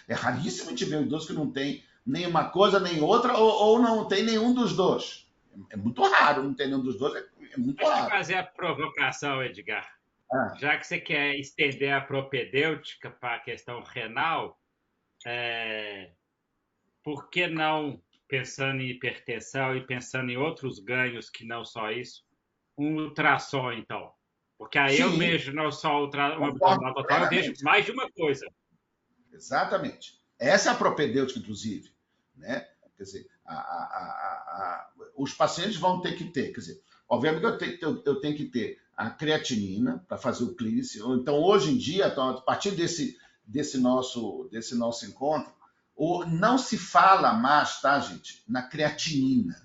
É raríssimo de ver um idoso que não tem nem uma coisa nem outra ou não tem nenhum dos dois. É muito raro não ter nenhum dos dois, é muito Deixa eu raro. fazer a provocação, Edgar. Já que você quer estender a propedêutica para a questão renal, por que não, pensando em hipertensão e pensando em outros ganhos que não só isso, um ultrassom, então? Porque aí Sim, eu vejo não só uma abdominal total, eu vejo mais de uma coisa. Exatamente. Essa é a propedêutica, inclusive, né? Quer dizer, os pacientes vão ter que ter, quer dizer, obviamente eu tenho que ter a creatinina para fazer o clínice. Então, hoje em dia, a partir desse nosso encontro, não se fala mais, tá, gente, na creatinina.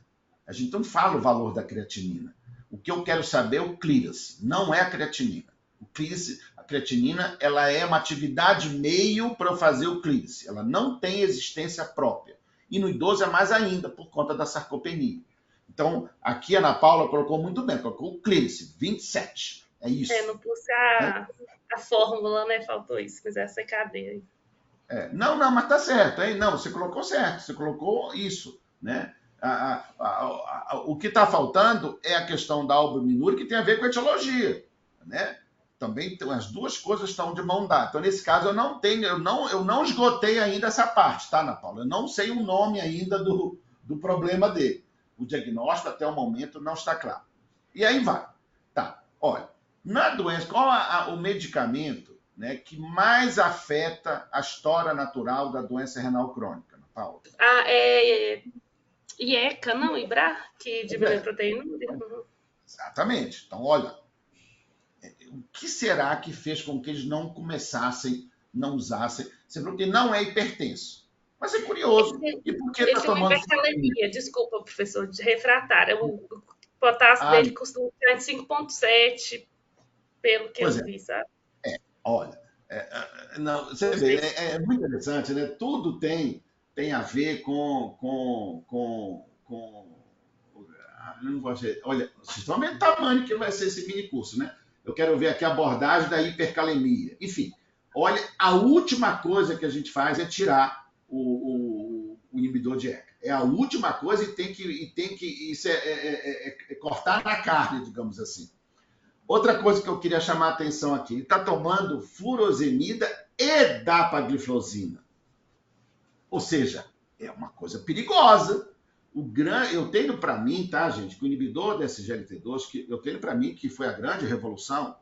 A gente não fala o valor da creatinina. O que eu quero saber é o clearance, não é a creatinina. O clearance, a creatinina, ela é uma atividade meio para eu fazer o clearance. Ela não tem existência própria. E no idoso é mais ainda, por conta da sarcopenia. Então, aqui a Ana Paula colocou muito bem, colocou o clearance, 27. É isso. Não puse a fórmula, né? Faltou isso, mas essa é cadeia. Não, mas tá certo, hein? Não, você colocou certo, você colocou isso, né? O que está faltando é a questão da albuminúria, que tem a ver com a etiologia, né? Também as duas coisas estão de mão dada. Então, nesse caso, eu não esgotei ainda essa parte, tá, Ana Paula? Eu não sei o nome ainda do problema dele. O diagnóstico, até o momento, não está claro. E aí vai. Tá, olha, na doença, qual o medicamento, né, que mais afeta a história natural da doença renal crônica, Ana Paula? IECA, não? IBRA, que diminui a proteína. Exatamente. Então, olha, o que será que fez com que eles não começassem, não usassem? Você falou que não é hipertenso. Mas é curioso. E por que Ele está tem uma tomando furosemida? hipercalemia, desculpa, professor, de refratária. O potássio Ah, dele costuma estar em 5,7, pelo que pois eu é. vi, sabe? Olha, não, você Não vê, sei se... é muito interessante, né? Tudo tem a ver não vou dizer, olha, vocês estão vendo o tamanho que vai ser esse mini curso, né? Eu quero ver aqui a abordagem da hipercalemia. Enfim, olha, a última coisa que a gente faz é tirar o inibidor de ECA. É a última coisa e tem que isso é cortar na carne, digamos assim. Outra coisa que eu queria chamar a atenção aqui, ele está tomando furosemida e dapagliflozina. Ou seja, é uma coisa perigosa. Eu tenho para mim, tá, gente, que o inibidor da SGLT2, eu tenho para mim que foi a grande revolução,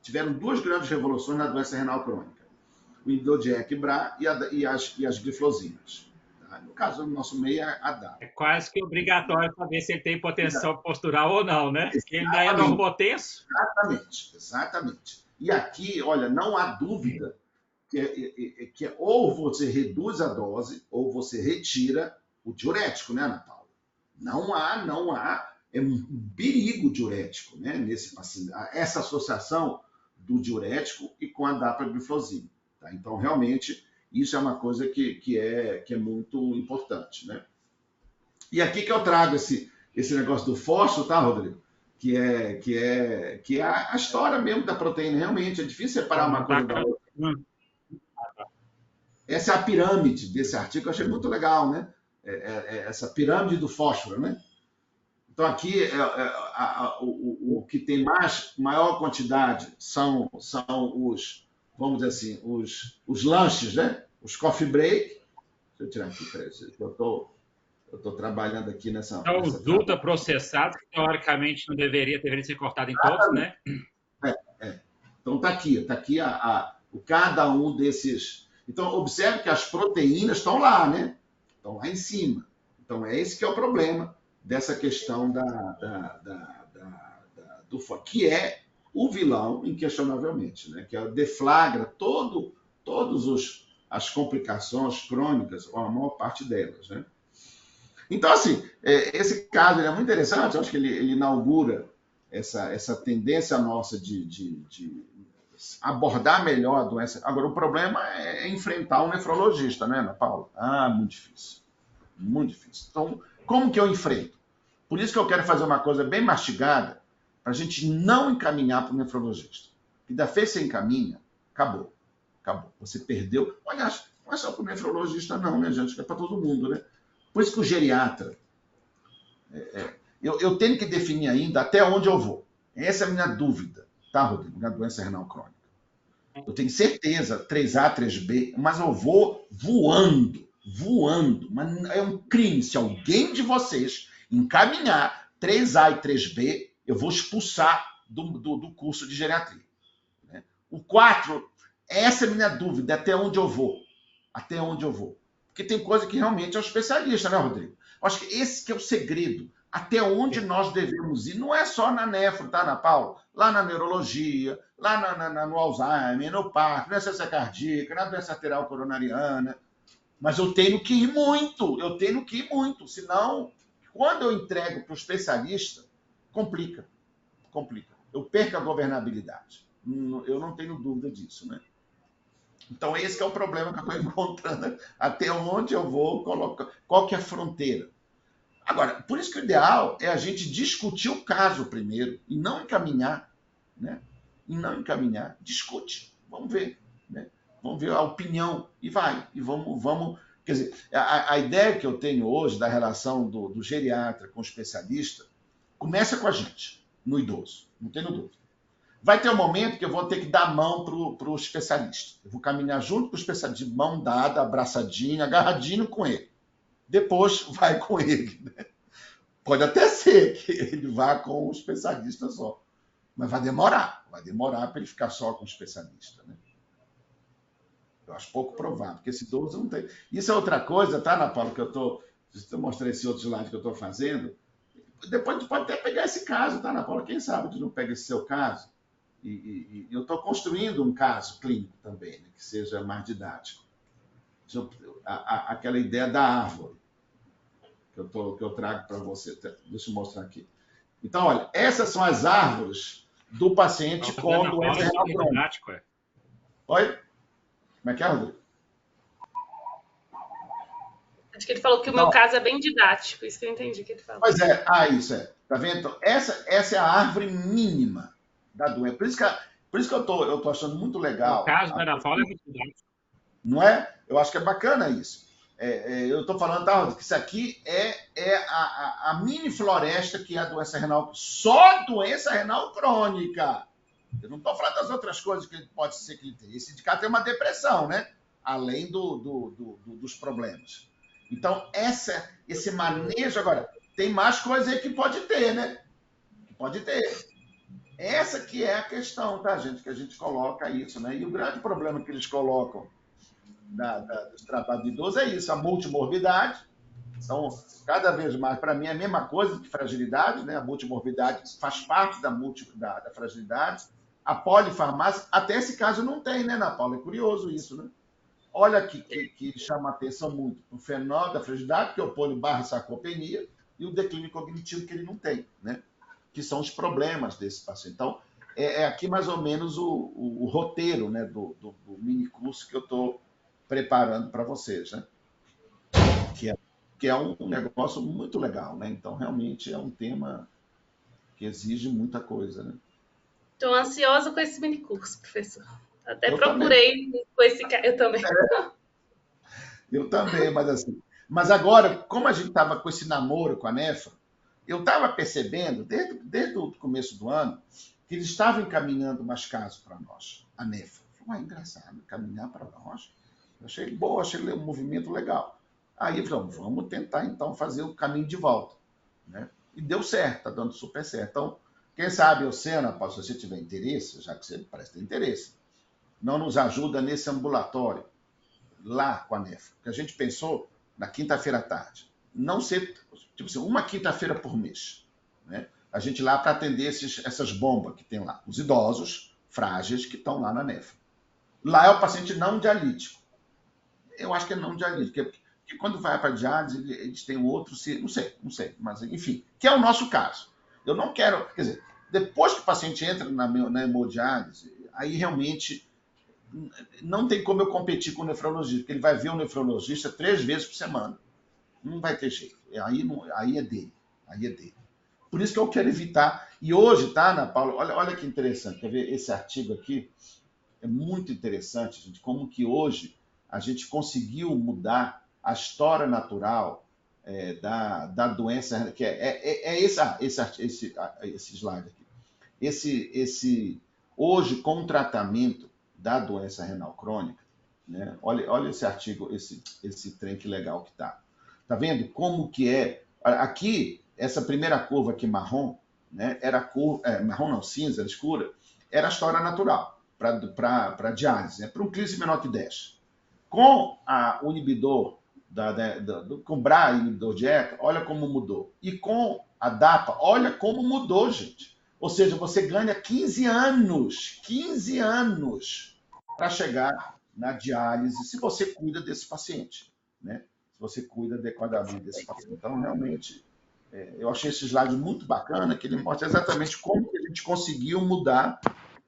tiveram duas grandes revoluções na doença renal crônica. O inibidor de EC/BRA e as gliflosinas. Tá? No caso, no nosso meio, a DAPA. É quase que obrigatório saber se ele tem hipotensão postural ou não, né? Porque ele ainda é Exatamente. normotenso. Exatamente. E aqui, olha, não há dúvida que ou você reduz a dose ou você retira o diurético, né, Ana Paula? Não há, é um perigo diurético, né, nesse paciente. Essa associação do diurético e com a dapagliflozina. Tá? Então, realmente, isso é uma coisa que é muito importante, né? E aqui que eu trago esse negócio do fósforo, tá, Rodrigo? Que é a história mesmo da proteína. Realmente, é difícil separar uma coisa da outra. Essa é a pirâmide desse artigo, eu achei muito legal, né? Essa pirâmide do fósforo, né? Então, aqui, o que tem maior quantidade são os, vamos dizer assim, os lanches, né? Os coffee break. Deixa eu tirar aqui, peraí, eu estou trabalhando aqui nessa... Então, os ultraprocessados, que teoricamente não deveria ser cortado em todos, né? Então, está aqui cada um desses... Então, observe que as proteínas estão lá, né? Estão lá em cima. Então, é esse que é o problema dessa questão do fósforo, que é o vilão, inquestionavelmente, né? Que deflagra todas as complicações crônicas, ou a maior parte delas, né? Então, assim, esse caso é muito interessante, eu acho que ele inaugura essa tendência nossa de abordar melhor a doença. Agora, o problema é enfrentar um nefrologista, né, Ana Paula? Muito difícil. Muito difícil. Então, como que eu enfrento? Por isso que eu quero fazer uma coisa bem mastigada, para a gente não encaminhar para o nefrologista. E da vez que você encaminha, acabou. Você perdeu. Aliás, não é só para o nefrologista, não, né, gente? É para todo mundo, né? Por isso que o geriatra... Eu tenho que definir ainda até onde eu vou. Essa é a minha dúvida, tá, Rodrigo? Na doença renal crônica. Eu tenho certeza, 3A, 3B, mas eu vou voando. Mas é um crime. Se alguém de vocês encaminhar 3A e 3B, eu vou expulsar do curso de geriatria. Né? O 4, essa é a minha dúvida, até onde eu vou. Porque tem coisa que realmente é o especialista, né, Rodrigo? Eu acho que esse que é o segredo. Até onde nós devemos ir. Não é só na nefro, tá, Ana Paula? Lá na neurologia, lá no Alzheimer, no Parkinson, na doença cardíaca, na doença arterial coronariana. Mas eu tenho que ir muito. Senão, quando eu entrego para o especialista, complica. Eu perco a governabilidade. Eu não tenho dúvida disso, né? Então, esse que é o problema que eu estou encontrando. Até onde eu vou colocar? Qual que é a fronteira? Agora, por isso que o ideal é a gente discutir o caso primeiro e não encaminhar, né? Discute. Vamos ver, né? Vamos ver a opinião e vai. E vamos... Quer dizer, a ideia que eu tenho hoje da relação do geriatra com o especialista começa com a gente, no idoso. Não tenho dúvida. Vai ter um momento que eu vou ter que dar a mão para o especialista. Eu vou caminhar junto com o especialista, de mão dada, abraçadinho, agarradinho com ele. Depois vai com ele. Né? Pode até ser que ele vá com o especialista só. Mas vai demorar para ele ficar só com o especialista. Né? Eu acho pouco provável, porque esse idoso não tem... Isso é outra coisa, tá, Ana Paula, que eu mostrei esse outro slide que eu estou fazendo. depois a gente pode até pegar esse caso, tá, Ana Paula? Quem sabe a gente não pega esse seu caso. E eu estou construindo um caso clínico também, né, que seja mais didático. Aquela ideia da árvore que eu trago para você. Deixa eu mostrar aqui. Então, olha, essas são as árvores do paciente com doença renal crônica. Oi? Como é que é, Rodrigo? Acho que ele falou que o meu caso é bem didático, isso que eu entendi que ele falou. Pois é, isso é. Tá vendo? Então, essa é a árvore mínima da doença. Por isso que eu tô achando muito legal. O caso da Ana Paula é muito didático. Não é? Eu acho que é bacana isso. Eu estou falando, tá, que isso aqui é a mini floresta que é a doença renal. Só doença renal crônica. Eu não estou falando das outras coisas que pode ser que ele tenha. Esse indicado tem uma depressão, né? Além dos problemas. Então, esse manejo... Agora, tem mais coisa aí que pode ter, né? Que pode ter. Essa que é a questão, tá, gente? Que a gente coloca isso, né? E o grande problema que eles colocam dos tratados de idosos é isso, a multimorbidade. Então, cada vez mais, para mim, é a mesma coisa que fragilidade, né? A multimorbidade faz parte da fragilidade. A polifarmácia, até esse caso não tem, né, Ana Paula? É curioso isso, né? Olha que chama a atenção muito o fenômeno da fragilidade, que é o polio/sarcopenia, e o declínio cognitivo que ele não tem, né? Que são os problemas desse paciente. Então, é aqui mais ou menos o roteiro, né, do mini curso que eu estou preparando para vocês, né? Que é um negócio muito legal, né? Então, realmente é um tema que exige muita coisa, né? Estou ansiosa com esse mini curso, professor. Até procurei com esse cara. Eu também. Eu também, mas assim. Mas agora, como a gente estava com esse namoro com a Nefa, eu estava percebendo, desde o começo do ano, que eles estavam encaminhando mais casos para nós, a Nefa. Falei, engraçado, encaminhar para nós. Eu achei bom, achei um movimento legal. Aí, vamos tentar, então, fazer o caminho de volta, né? E deu certo, está dando super certo. Então, quem sabe, Ana, se você tiver interesse, já que você parece ter interesse, não nos ajuda nesse ambulatório, lá com a Nefa. Porque a gente pensou na quinta-feira à tarde. Não ser, tipo assim, uma quinta-feira por mês, né? A gente lá para atender essas bombas que tem lá. Os idosos frágeis que estão lá na Nefa. Lá é o paciente não dialítico. Eu acho que é não dialítico, porque quando vai para diálise, eles têm outro, não sei, mas enfim, que é o nosso caso. Eu não quero, quer dizer, depois que o paciente entra na hemodiálise, aí realmente não tem como eu competir com o nefrologista, porque ele vai ver o nefrologista 3 vezes por semana. Não vai ter jeito. Aí é dele. Por isso que eu quero evitar. E hoje, tá, Ana Paula? Olha que interessante. Quer ver esse artigo aqui? É muito interessante, gente, como que hoje a gente conseguiu mudar a história natural da doença, que esse slide aqui. Hoje, com o tratamento da doença renal crônica, né? Olha esse artigo, esse trem que legal que tá. Tá vendo como que é? Aqui, essa primeira curva aqui marrom, né? Marrom não, cinza, escura, era a história natural para diálise, né? Para um clínico menor que 10. Com o inibidor, com o BRA inibidor de ECA, olha como mudou. E com a DAPA, olha como mudou, gente. Ou seja, você ganha 15 anos para chegar na diálise, se você cuida desse paciente, né? Se você cuida adequadamente desse paciente. Então, realmente, eu achei esse slide muito bacana, que ele mostra exatamente como que a gente conseguiu mudar,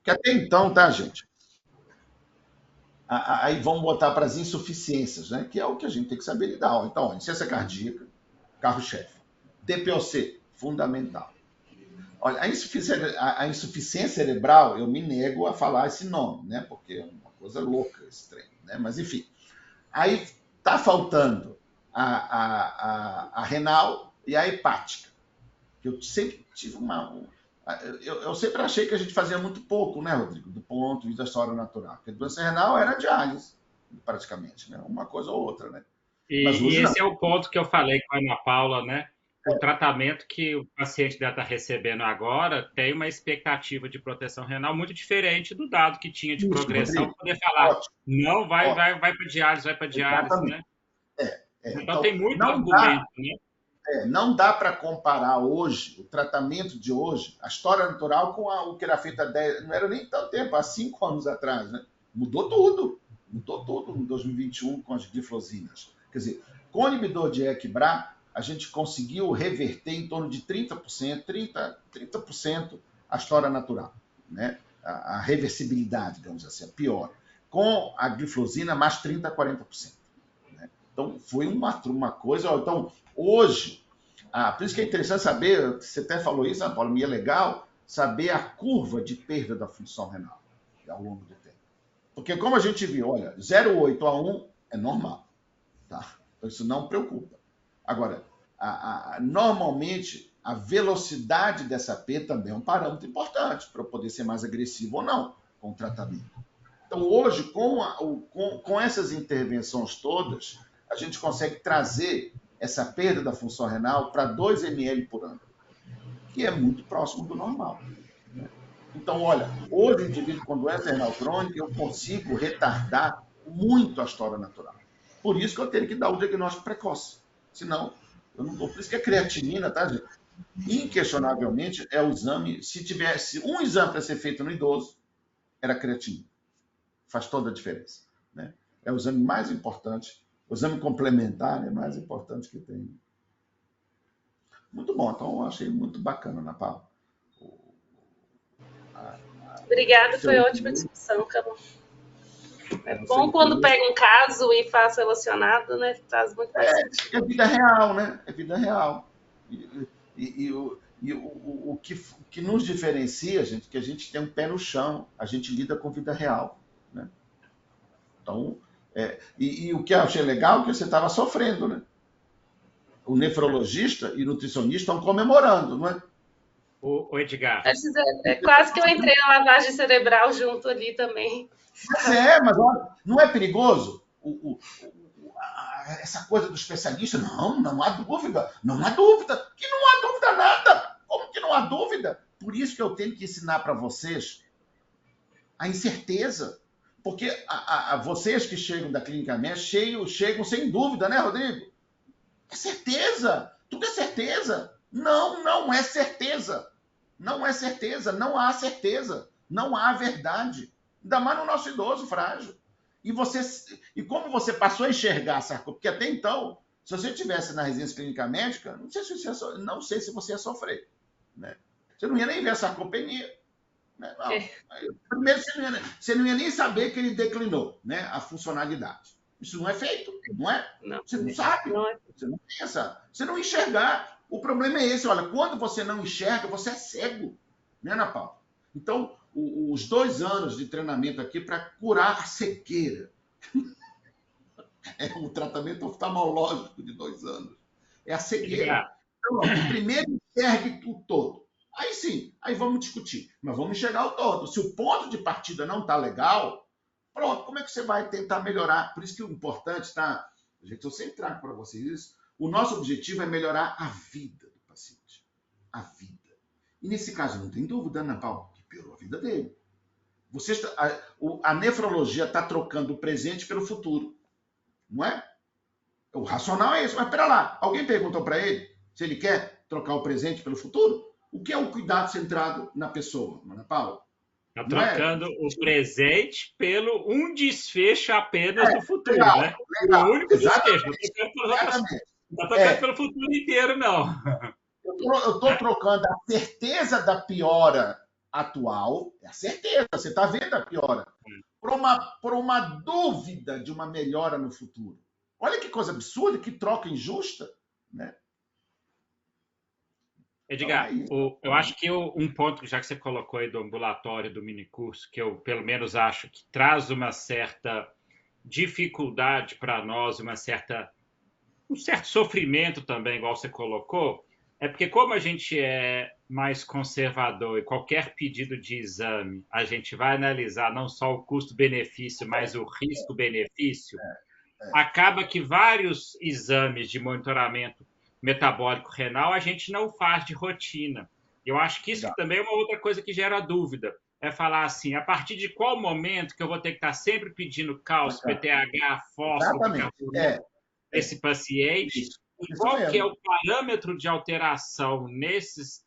que até então, tá, gente? Aí vamos botar para as insuficiências, né? Que é o que a gente tem que saber lidar. Então, insuficiência cardíaca, carro-chefe. DPOC, fundamental. Olha, a insuficiência cerebral, eu me nego a falar esse nome, né? Porque é uma coisa louca esse trem, né? Mas, enfim. Aí está faltando a renal e a hepática. Eu sempre tive eu sempre achei que a gente fazia muito pouco, né, Rodrigo? Do ponto de vista da história natural. Porque a doença renal era diálise, praticamente, né? Uma coisa ou outra, né? E esse é o ponto que eu falei com a Ana Paula, né? O tratamento que o paciente deve estar recebendo agora tem uma expectativa de proteção renal muito diferente do dado que tinha de progressão, para poder falar, ótimo, não, vai para diálise, né? Então tem muito argumento, né? não dá para comparar hoje, o tratamento de hoje, a história natural com o que era feito há 10, não era nem tanto tempo, há 5 anos atrás, né? Mudou tudo em 2021 com as glifosinas. Quer dizer, com o inibidor de EQBRA, a gente conseguiu reverter em torno de 30% a história natural, né? A reversibilidade, digamos assim, a pior. Com a glifosina, mais 30% a 40%. Né? Então, foi uma coisa... Então, hoje, por isso que é interessante saber, você até falou isso, Ana Paula, e é legal saber a curva de perda da função renal ao longo do tempo. Porque, como a gente viu, olha, 0,8 a 1 é normal. Tá? Então, isso não preocupa. Agora, normalmente, a velocidade dessa perda também é um parâmetro importante para poder ser mais agressivo ou não com o tratamento. Então, hoje, com essas intervenções todas, a gente consegue trazer essa perda da função renal para 2 ml por ano, que é muito próximo do normal. Né? Então, olha, hoje, o indivíduo com doença renal crônica, eu consigo retardar muito a história natural. Por isso que eu tenho que dar o diagnóstico precoce. Senão, eu não dou. Por isso que a creatinina, tá, gente? Inquestionavelmente, é o exame. Se tivesse um exame para ser feito no idoso, era a creatinina. Faz toda a diferença. Né? É o exame mais importante, o exame complementar, né, mais importante que tem. Muito bom. Então, eu achei muito bacana, Ana Paula. Obrigada, foi ótima discussão, Carol. É bom quando pega um caso e faz relacionado, né? Faz muito mais sentido. É vida real, né? É vida real. O que nos diferencia, gente, é que a gente tem um pé no chão, a gente lida com vida real. Né? Então, o que eu achei legal é que você estava sofrendo, né? O nefrologista e o nutricionista estão comemorando, não é? O Edgar. É quase que eu entrei na lavagem cerebral junto ali também. Mas olha, não é perigoso essa coisa do especialista? Não há dúvida. Não há dúvida. Que não há dúvida nada. Como que não há dúvida? Por isso que eu tenho que ensinar para vocês a incerteza. Porque vocês que chegam da clínica médica chegam sem dúvida, né, Rodrigo? É certeza. Tudo é certeza. Não é certeza. Não é certeza. Não há certeza. Não há verdade. Ainda mais no nosso idoso frágil. E como você passou a enxergar sarcopenia, porque até então, se você estivesse na residência clínica médica, não sei se você ia sofrer. Né? Você não ia nem ver a sarcopenia. Né? Primeiro, você não ia nem saber que ele declinou, né? A funcionalidade. Isso não é feito, não é? Não. Você não sabe. Não é. Você não pensa. Você não enxergar. O problema é esse. Olha, quando você não enxerga, você é cego. Né, Ana Paula? Então, os 2 anos de treinamento aqui para curar a cegueira. É um tratamento oftalmológico de 2 anos. É a cegueira. Então, primeiro enxergue o todo. Aí sim, aí vamos discutir. Mas vamos enxergar o todo. Se o ponto de partida não está legal, pronto, como é que você vai tentar melhorar? Por isso que o importante, tá? Gente, eu sempre trago para vocês isso. O nosso objetivo é melhorar a vida do paciente. A vida. E nesse caso, não tem dúvida, Ana Paula, que piorou a vida dele. A nefrologia está trocando o presente pelo futuro. Não é? O racional é esse. Mas pera lá, alguém perguntou para ele se ele quer trocar o presente pelo futuro? O que é o cuidado centrado na pessoa, Ana Paula? Está trocando o presente pelo um desfecho apenas do futuro, legal, né? Legal. O único desfecho. Não está trocando pelo futuro inteiro, não. Eu estou trocando a certeza da piora atual, é a certeza, você está vendo a piora, por uma dúvida de uma melhora no futuro. Olha que coisa absurda, que troca injusta, né? Edgar, eu acho que um ponto, já que você colocou aí do ambulatório, do minicurso, que eu pelo menos acho que traz uma certa dificuldade para nós, um certo sofrimento também, igual você colocou, é porque como a gente é mais conservador e qualquer pedido de exame, a gente vai analisar não só o custo-benefício, mas o risco-benefício, acaba que vários exames de monitoramento metabólico renal a gente não faz de rotina. Eu acho que isso também é uma outra coisa que gera dúvida. É falar assim, a partir de qual momento que eu vou ter que estar sempre pedindo cálcio, PTH, fósforo, esse paciente, E Isso qual que é mesmo. o parâmetro de alteração nesses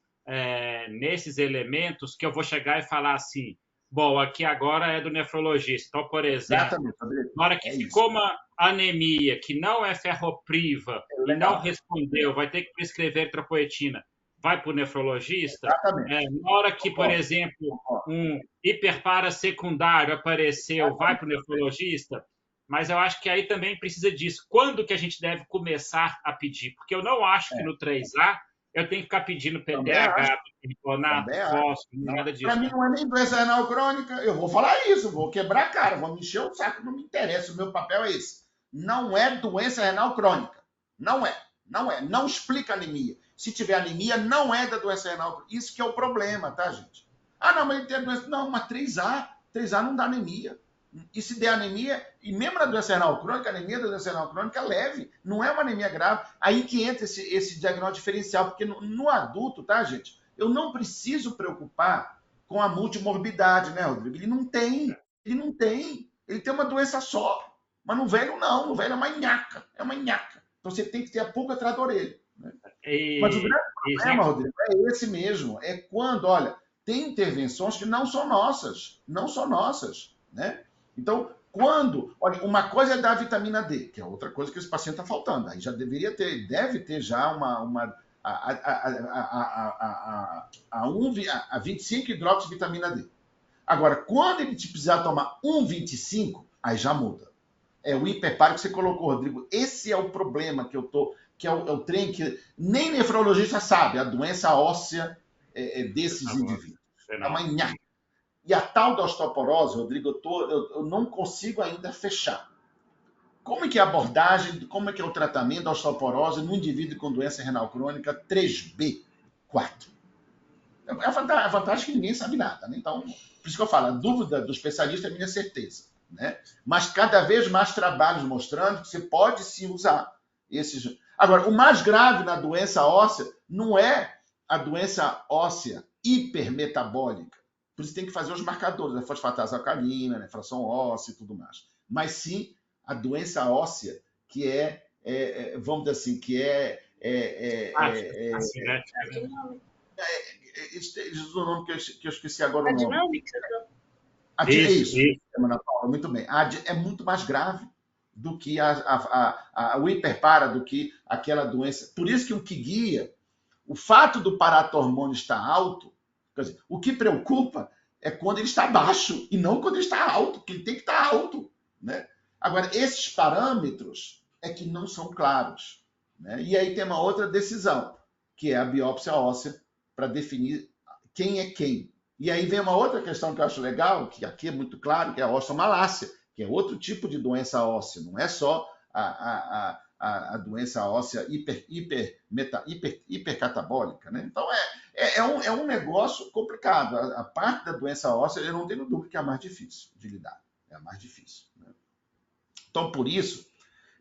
elementos que eu vou chegar e falar assim, bom, aqui agora é do nefrologista. Então, por exemplo, Exatamente, Rodrigo. na hora que É isso. ficou uma anemia que não é ferropriva É e não legal. respondeu, vai ter que prescrever eritropoetina, vai para o nefrologista. Exatamente. Na hora que, por Concordo, exemplo, concordo. um hiperpara secundário apareceu, vai para o nefrologista. Mas eu acho que aí também precisa disso. Quando que a gente deve começar a pedir? Porque eu não acho que É, no 3A eu tenho que ficar pedindo também acho. PTH, bicarbonato, Também acho. fósforo, nada Para disso, mim né? não é nem doença renal crônica. Eu vou falar isso, vou quebrar a cara, vou me encher o saco, não me interessa. O meu papel é esse. Não é doença renal crônica. Não é. Não é. Não explica anemia. Se tiver anemia, não é da doença renal crônica. Isso que é o problema, tá, gente? Ah, não, mas ele tem doença. Não, mas 3A. 3A não dá anemia. E se der anemia, e mesmo na doença renal crônica, a anemia da doença renal crônica é leve, não é uma anemia grave. Aí que entra esse diagnóstico diferencial, porque no adulto, tá, gente? Eu não preciso preocupar com a multimorbidade, né, Rodrigo? Ele não tem. Ele não tem. Ele tem uma doença só. Mas no velho, não. No velho é uma nhaca. É uma nhaca. Então você tem que ter a pulga atrás da orelha. Né? Mas o grande problema, Rodrigo, é esse mesmo. É quando, olha, tem intervenções que não são nossas. Não são nossas. Né? Então, quando. Olha, uma coisa é dar vitamina D, que é outra coisa que esse paciente está faltando. Aí já deveria ter, deve ter já a 25 hidroxivitamina D. Agora, quando ele precisar tomar 1,25, aí já muda. É o hiperparo que você colocou, Rodrigo. Esse é o problema que eu tô, que é o trem que nem nefrologista sabe, a doença óssea desses indivíduos. É uma nhaca. E a tal da osteoporose, Rodrigo, eu não consigo ainda fechar. Como é que é a abordagem, como é que é o tratamento da osteoporose no indivíduo com doença renal crônica 3B4? A vantagem é que ninguém sabe nada. Né? Então, por isso que eu falo, a dúvida do especialista é minha certeza. Né? Mas cada vez mais trabalhos mostrando que você pode sim usar esses. Agora, o mais grave na doença óssea não é a doença óssea hipermetabólica. Por isso tem que fazer os marcadores, a fosfatase alcalina, né? Fração óssea e tudo mais. Mas sim a doença óssea, que vamos dizer assim, que eles usam o nome que eu esqueci agora o nome. Dinâmica? Isso, Ana Paula, muito bem. É muito mais grave do que o hiperpara, do que aquela doença. Por isso que o que guia, o fato do paratormônio estar alto, quer dizer, o que preocupa é quando ele está baixo e não quando ele está alto, porque ele tem que estar alto. Né? Agora, esses parâmetros é que não são claros. Né? E aí tem uma outra decisão, que é a biópsia óssea, para definir quem é quem. E aí vem uma outra questão que eu acho legal, que aqui é muito claro, que é a osteomalácia, que é outro tipo de doença óssea, não é só a doença óssea hipercatabólica. Né? Então, é um negócio complicado. A parte da doença óssea, eu não tenho dúvida que é a mais difícil de lidar. É a mais difícil. Né? Então, por isso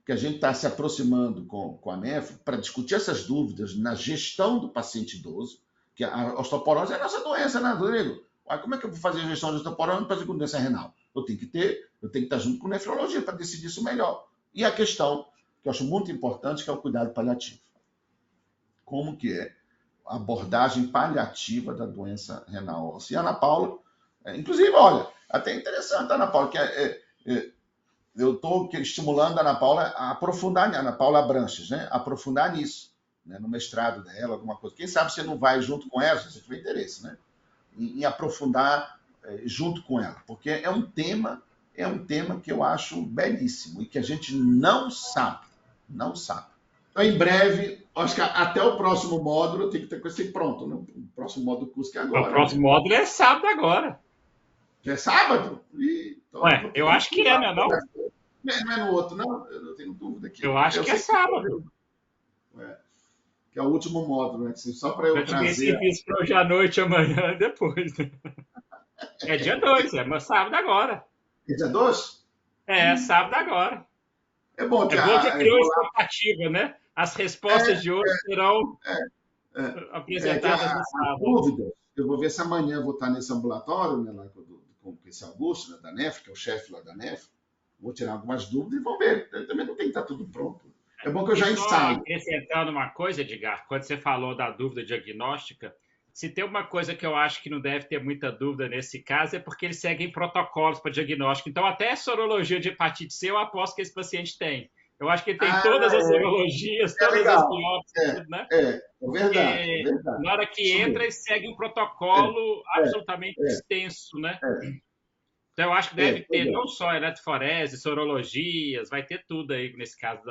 que a gente está se aproximando com a nefro para discutir essas dúvidas na gestão do paciente idoso, que a osteoporose é a nossa doença, né, Rodrigo? Como é que eu vou fazer a gestão de osteoporose para fazer com doença renal? Eu tenho que estar junto com o nefrologista para decidir isso melhor. E a questão, que eu acho muito importante, que é o cuidado paliativo. Como que é a abordagem paliativa da doença renal óssea? E a Ana Paula, inclusive, olha, até interessante, Ana Paula, que eu estou estimulando a Ana Paula a aprofundar, a Ana Paula Branches, né? Aprofundar nisso. Né, no mestrado dela, alguma coisa. Quem sabe você não vai junto com ela, se você tiver interesse, né? Em aprofundar junto com ela. Porque é um tema que eu acho belíssimo e que a gente não sabe. Não sabe. Então, em breve, acho que até o próximo módulo eu tenho que ter com esse pronto, né? O próximo módulo do curso que é agora. O próximo módulo é sábado agora. Já é sábado? Então, eu acho que é, não é não? Não é no outro, não? Eu tenho dúvida aqui. Eu acho que é sábado. Que é o último módulo, né? Só para eu trazer. Isso para hoje à noite, amanhã, depois. Né? É dia 2, é sábado agora. É dia 2? É, sábado agora. É bom que criou expectativa, né? As respostas de hoje serão apresentadas no sábado. Dúvidas. Eu vou ver se amanhã eu vou estar nesse ambulatório, né, lá com esse Augusto, né, da NEF, que é o chefe lá da NEF. Vou tirar algumas dúvidas e vou ver. Eu também não tem que estar tudo pronto. É bom que eu já E só ensaio. acrescentando uma coisa, Edgar, quando você falou da dúvida diagnóstica, se tem uma coisa que eu acho que não deve ter muita dúvida nesse caso, é porque eles seguem protocolos para diagnóstico. Então, até sorologia de hepatite C, eu aposto que esse paciente tem. Eu acho que ele tem Ah, todas as sorologias, é todas as legal. biópsias, tudo, né? É verdade, é Porque verdade. na hora que Isso entra, mesmo. ele segue um É, protocolo absolutamente é, extenso, né? é, Então, eu acho que deve pois ter é. não só eletroforese, sorologias, vai ter tudo aí nesse caso.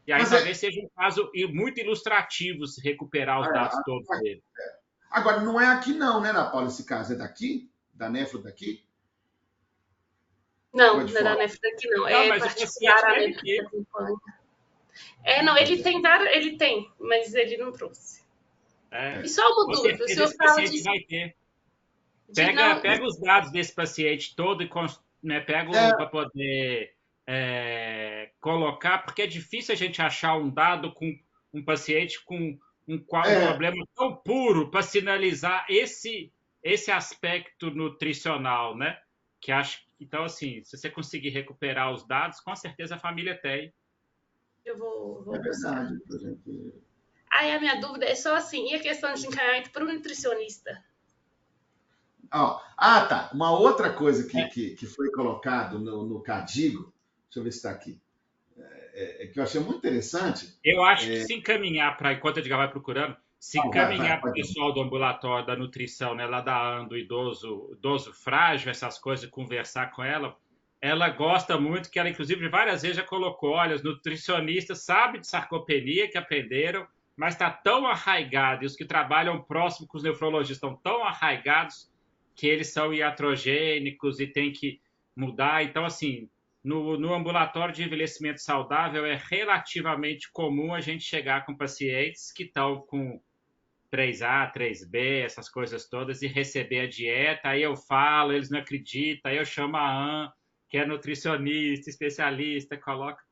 E aí Mas é, talvez seja um caso muito ilustrativo se recuperar os dados todos dele. agora, não é aqui não, né, Ana Paula, esse caso? É daqui? Da nefro daqui? Ou Não, é de não é da fora? NEF daqui, não. Não, É mas o particular paciente a deve NEF que ter. acompanha. Não, Pois é. ele tem, mas ele não trouxe. E É, só uma com dúvida, o certeza senhor esse fala paciente vai ter. de não. Pega os dados desse paciente todo e né, pega É, para poder colocar, porque é difícil a gente achar um dado com um paciente com um é, problema tão puro para sinalizar esse aspecto nutricional, né? Que acho, então, assim, se você conseguir recuperar os dados, com certeza a família tem. Eu vou é buscar. verdade. Por exemplo. Aí a minha dúvida é só assim, e a questão de encaminhamento para o nutricionista? Tá. Uma outra coisa que foi colocado no CADIGO, deixa eu ver se está aqui, que eu achei muito interessante. Eu acho que se encaminhar para, enquanto a Edgar vai procurando, se encaminhar para o Pode. pessoal do ambulatório da nutrição, né, lá da ANDO, idoso frágil, essas coisas, conversar com ela, ela gosta muito, que ela, inclusive, várias vezes já colocou, olha, os nutricionistas sabem de sarcopenia, que aprenderam, mas está tão arraigado, e os que trabalham próximo com os nefrologistas estão tão arraigados que eles são iatrogênicos e tem que mudar. Então, assim, no ambulatório de envelhecimento saudável, é relativamente comum a gente chegar com pacientes que estão com 3A, 3B, essas coisas todas, e receber a dieta. Aí eu falo, eles não acreditam, aí eu chamo a AN, que é nutricionista, especialista, coloca.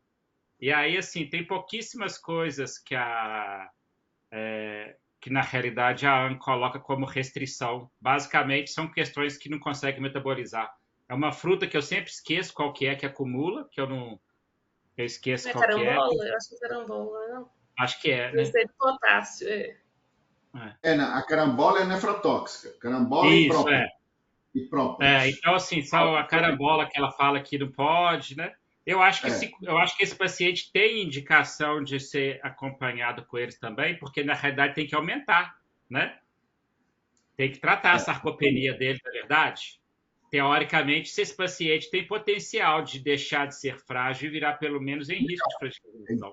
E aí, assim, tem pouquíssimas coisas que na realidade a AN coloca como restrição. Basicamente, são questões que não consegue metabolizar. É uma fruta que eu sempre esqueço qual que é que acumula, que eu esqueço Não é qual que é. carambola? Eu acho que é carambola, não. Acho que é, Deve né? ser de potássio, A carambola é nefrotóxica. Carambola Isso, é. e própolis. Então, assim, só a carambola que ela fala que não pode, né? Eu acho que esse paciente tem indicação de ser acompanhado com eles também, porque na realidade tem que aumentar, né? Tem que tratar a sarcopenia dele, na verdade. Teoricamente, se esse paciente tem potencial de deixar de ser frágil e virar pelo menos em risco de fragilização.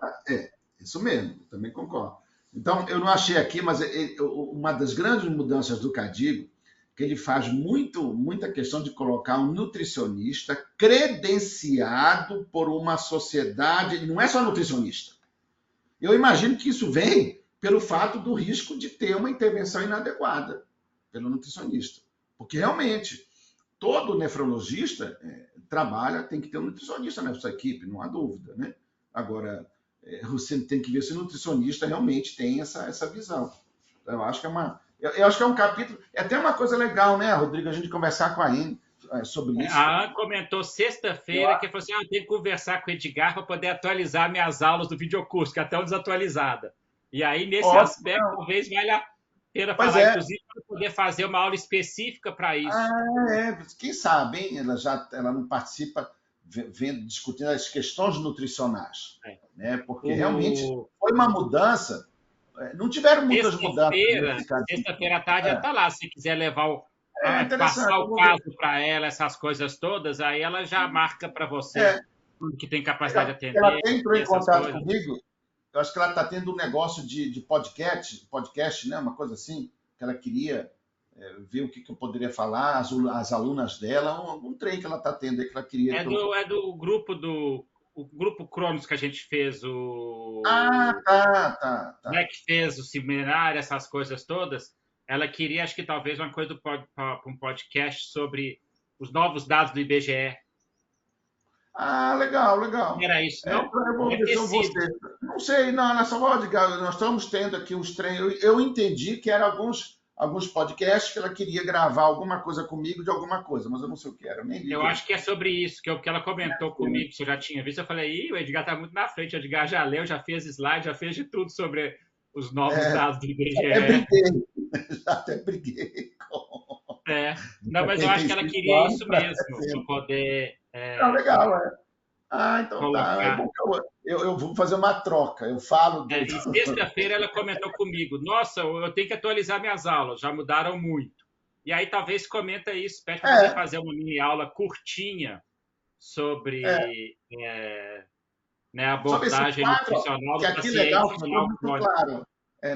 Isso mesmo, também concordo. Então, eu não achei aqui, mas uma das grandes mudanças do CADIGO, que ele faz muita questão de colocar um nutricionista credenciado por uma sociedade, não é só nutricionista. Eu imagino que isso vem pelo fato do risco de ter uma intervenção inadequada pelo nutricionista. Porque realmente, todo nefrologista tem que ter um nutricionista na sua equipe, não há dúvida, né? Agora, você tem que ver se o nutricionista realmente tem essa visão. Então, eu acho que é um capítulo, é até uma coisa legal, né, Rodrigo, a gente conversar com a Anne sobre isso. A Anne comentou sexta-feira que falou assim, eu tenho que conversar com o Edgar para poder atualizar minhas aulas do videocurso, que é tão desatualizada. E aí, nesse aspecto, talvez valha a pena falar, inclusive, para poder fazer uma aula específica para isso. Quem sabe, hein? Ela não participa discutindo as questões nutricionais. Né? Porque realmente foi uma mudança. Não tiveram muitas mudanças. Sexta-feira à tarde ela está lá. Se quiser levar passar o caso para ela, essas coisas todas, aí ela já marca para você que tem capacidade de atender. Ela entrou em contato comigo. Eu acho que ela está tendo um negócio de podcast, né? Uma coisa assim, que ela queria ver o que eu poderia falar, as alunas dela, um trem que ela está tendo aí que ela queria. É do grupo o grupo Cronos que a gente fez tá. Né, que fez o seminário, essas coisas todas. Ela queria, acho que talvez uma coisa para um podcast sobre os novos dados do IBGE. Legal. Era isso, não? Não sei, não, nessa hora, nós estamos tendo aqui uns treinos. Eu entendi que eram alguns podcasts que ela queria gravar alguma coisa comigo de alguma coisa, mas eu não sei o que era. Nem Eu acho que é sobre isso, que é o que ela comentou comigo, que você já tinha visto. Eu falei, o Edgar está muito na frente. O Edgar já leu, já fez slide, já fez de tudo sobre os novos dados do IBGE. Já até briguei com... Não, mas eu acho que ela queria isso mesmo, para poder legal, então colocar. tá. É bom que eu vou fazer uma troca. Eu falo... E sexta-feira ela comentou comigo, nossa, eu tenho que atualizar minhas aulas, já mudaram muito. E aí talvez comenta isso, pede para você fazer uma mini aula curtinha sobre a abordagem nutricional do paciente legal, renal crônico. Claro,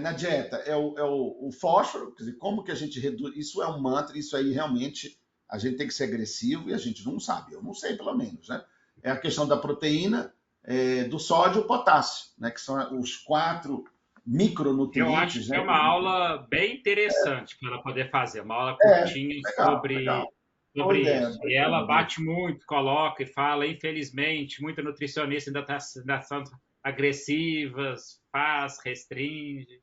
na dieta, é o fósforo, quer dizer, como que a gente reduz, isso é um mantra, isso aí realmente a gente tem que ser agressivo e a gente não sabe, eu não sei pelo menos, né? É a questão da proteína, do sódio e o potássio, né? Que são os 4 micronutrientes. Eu acho que é uma aula bem interessante para ela poder fazer, uma aula curtinha sobre isso. E ela bate muito, coloca e fala, infelizmente, muita nutricionista ainda está agressivas, restringe.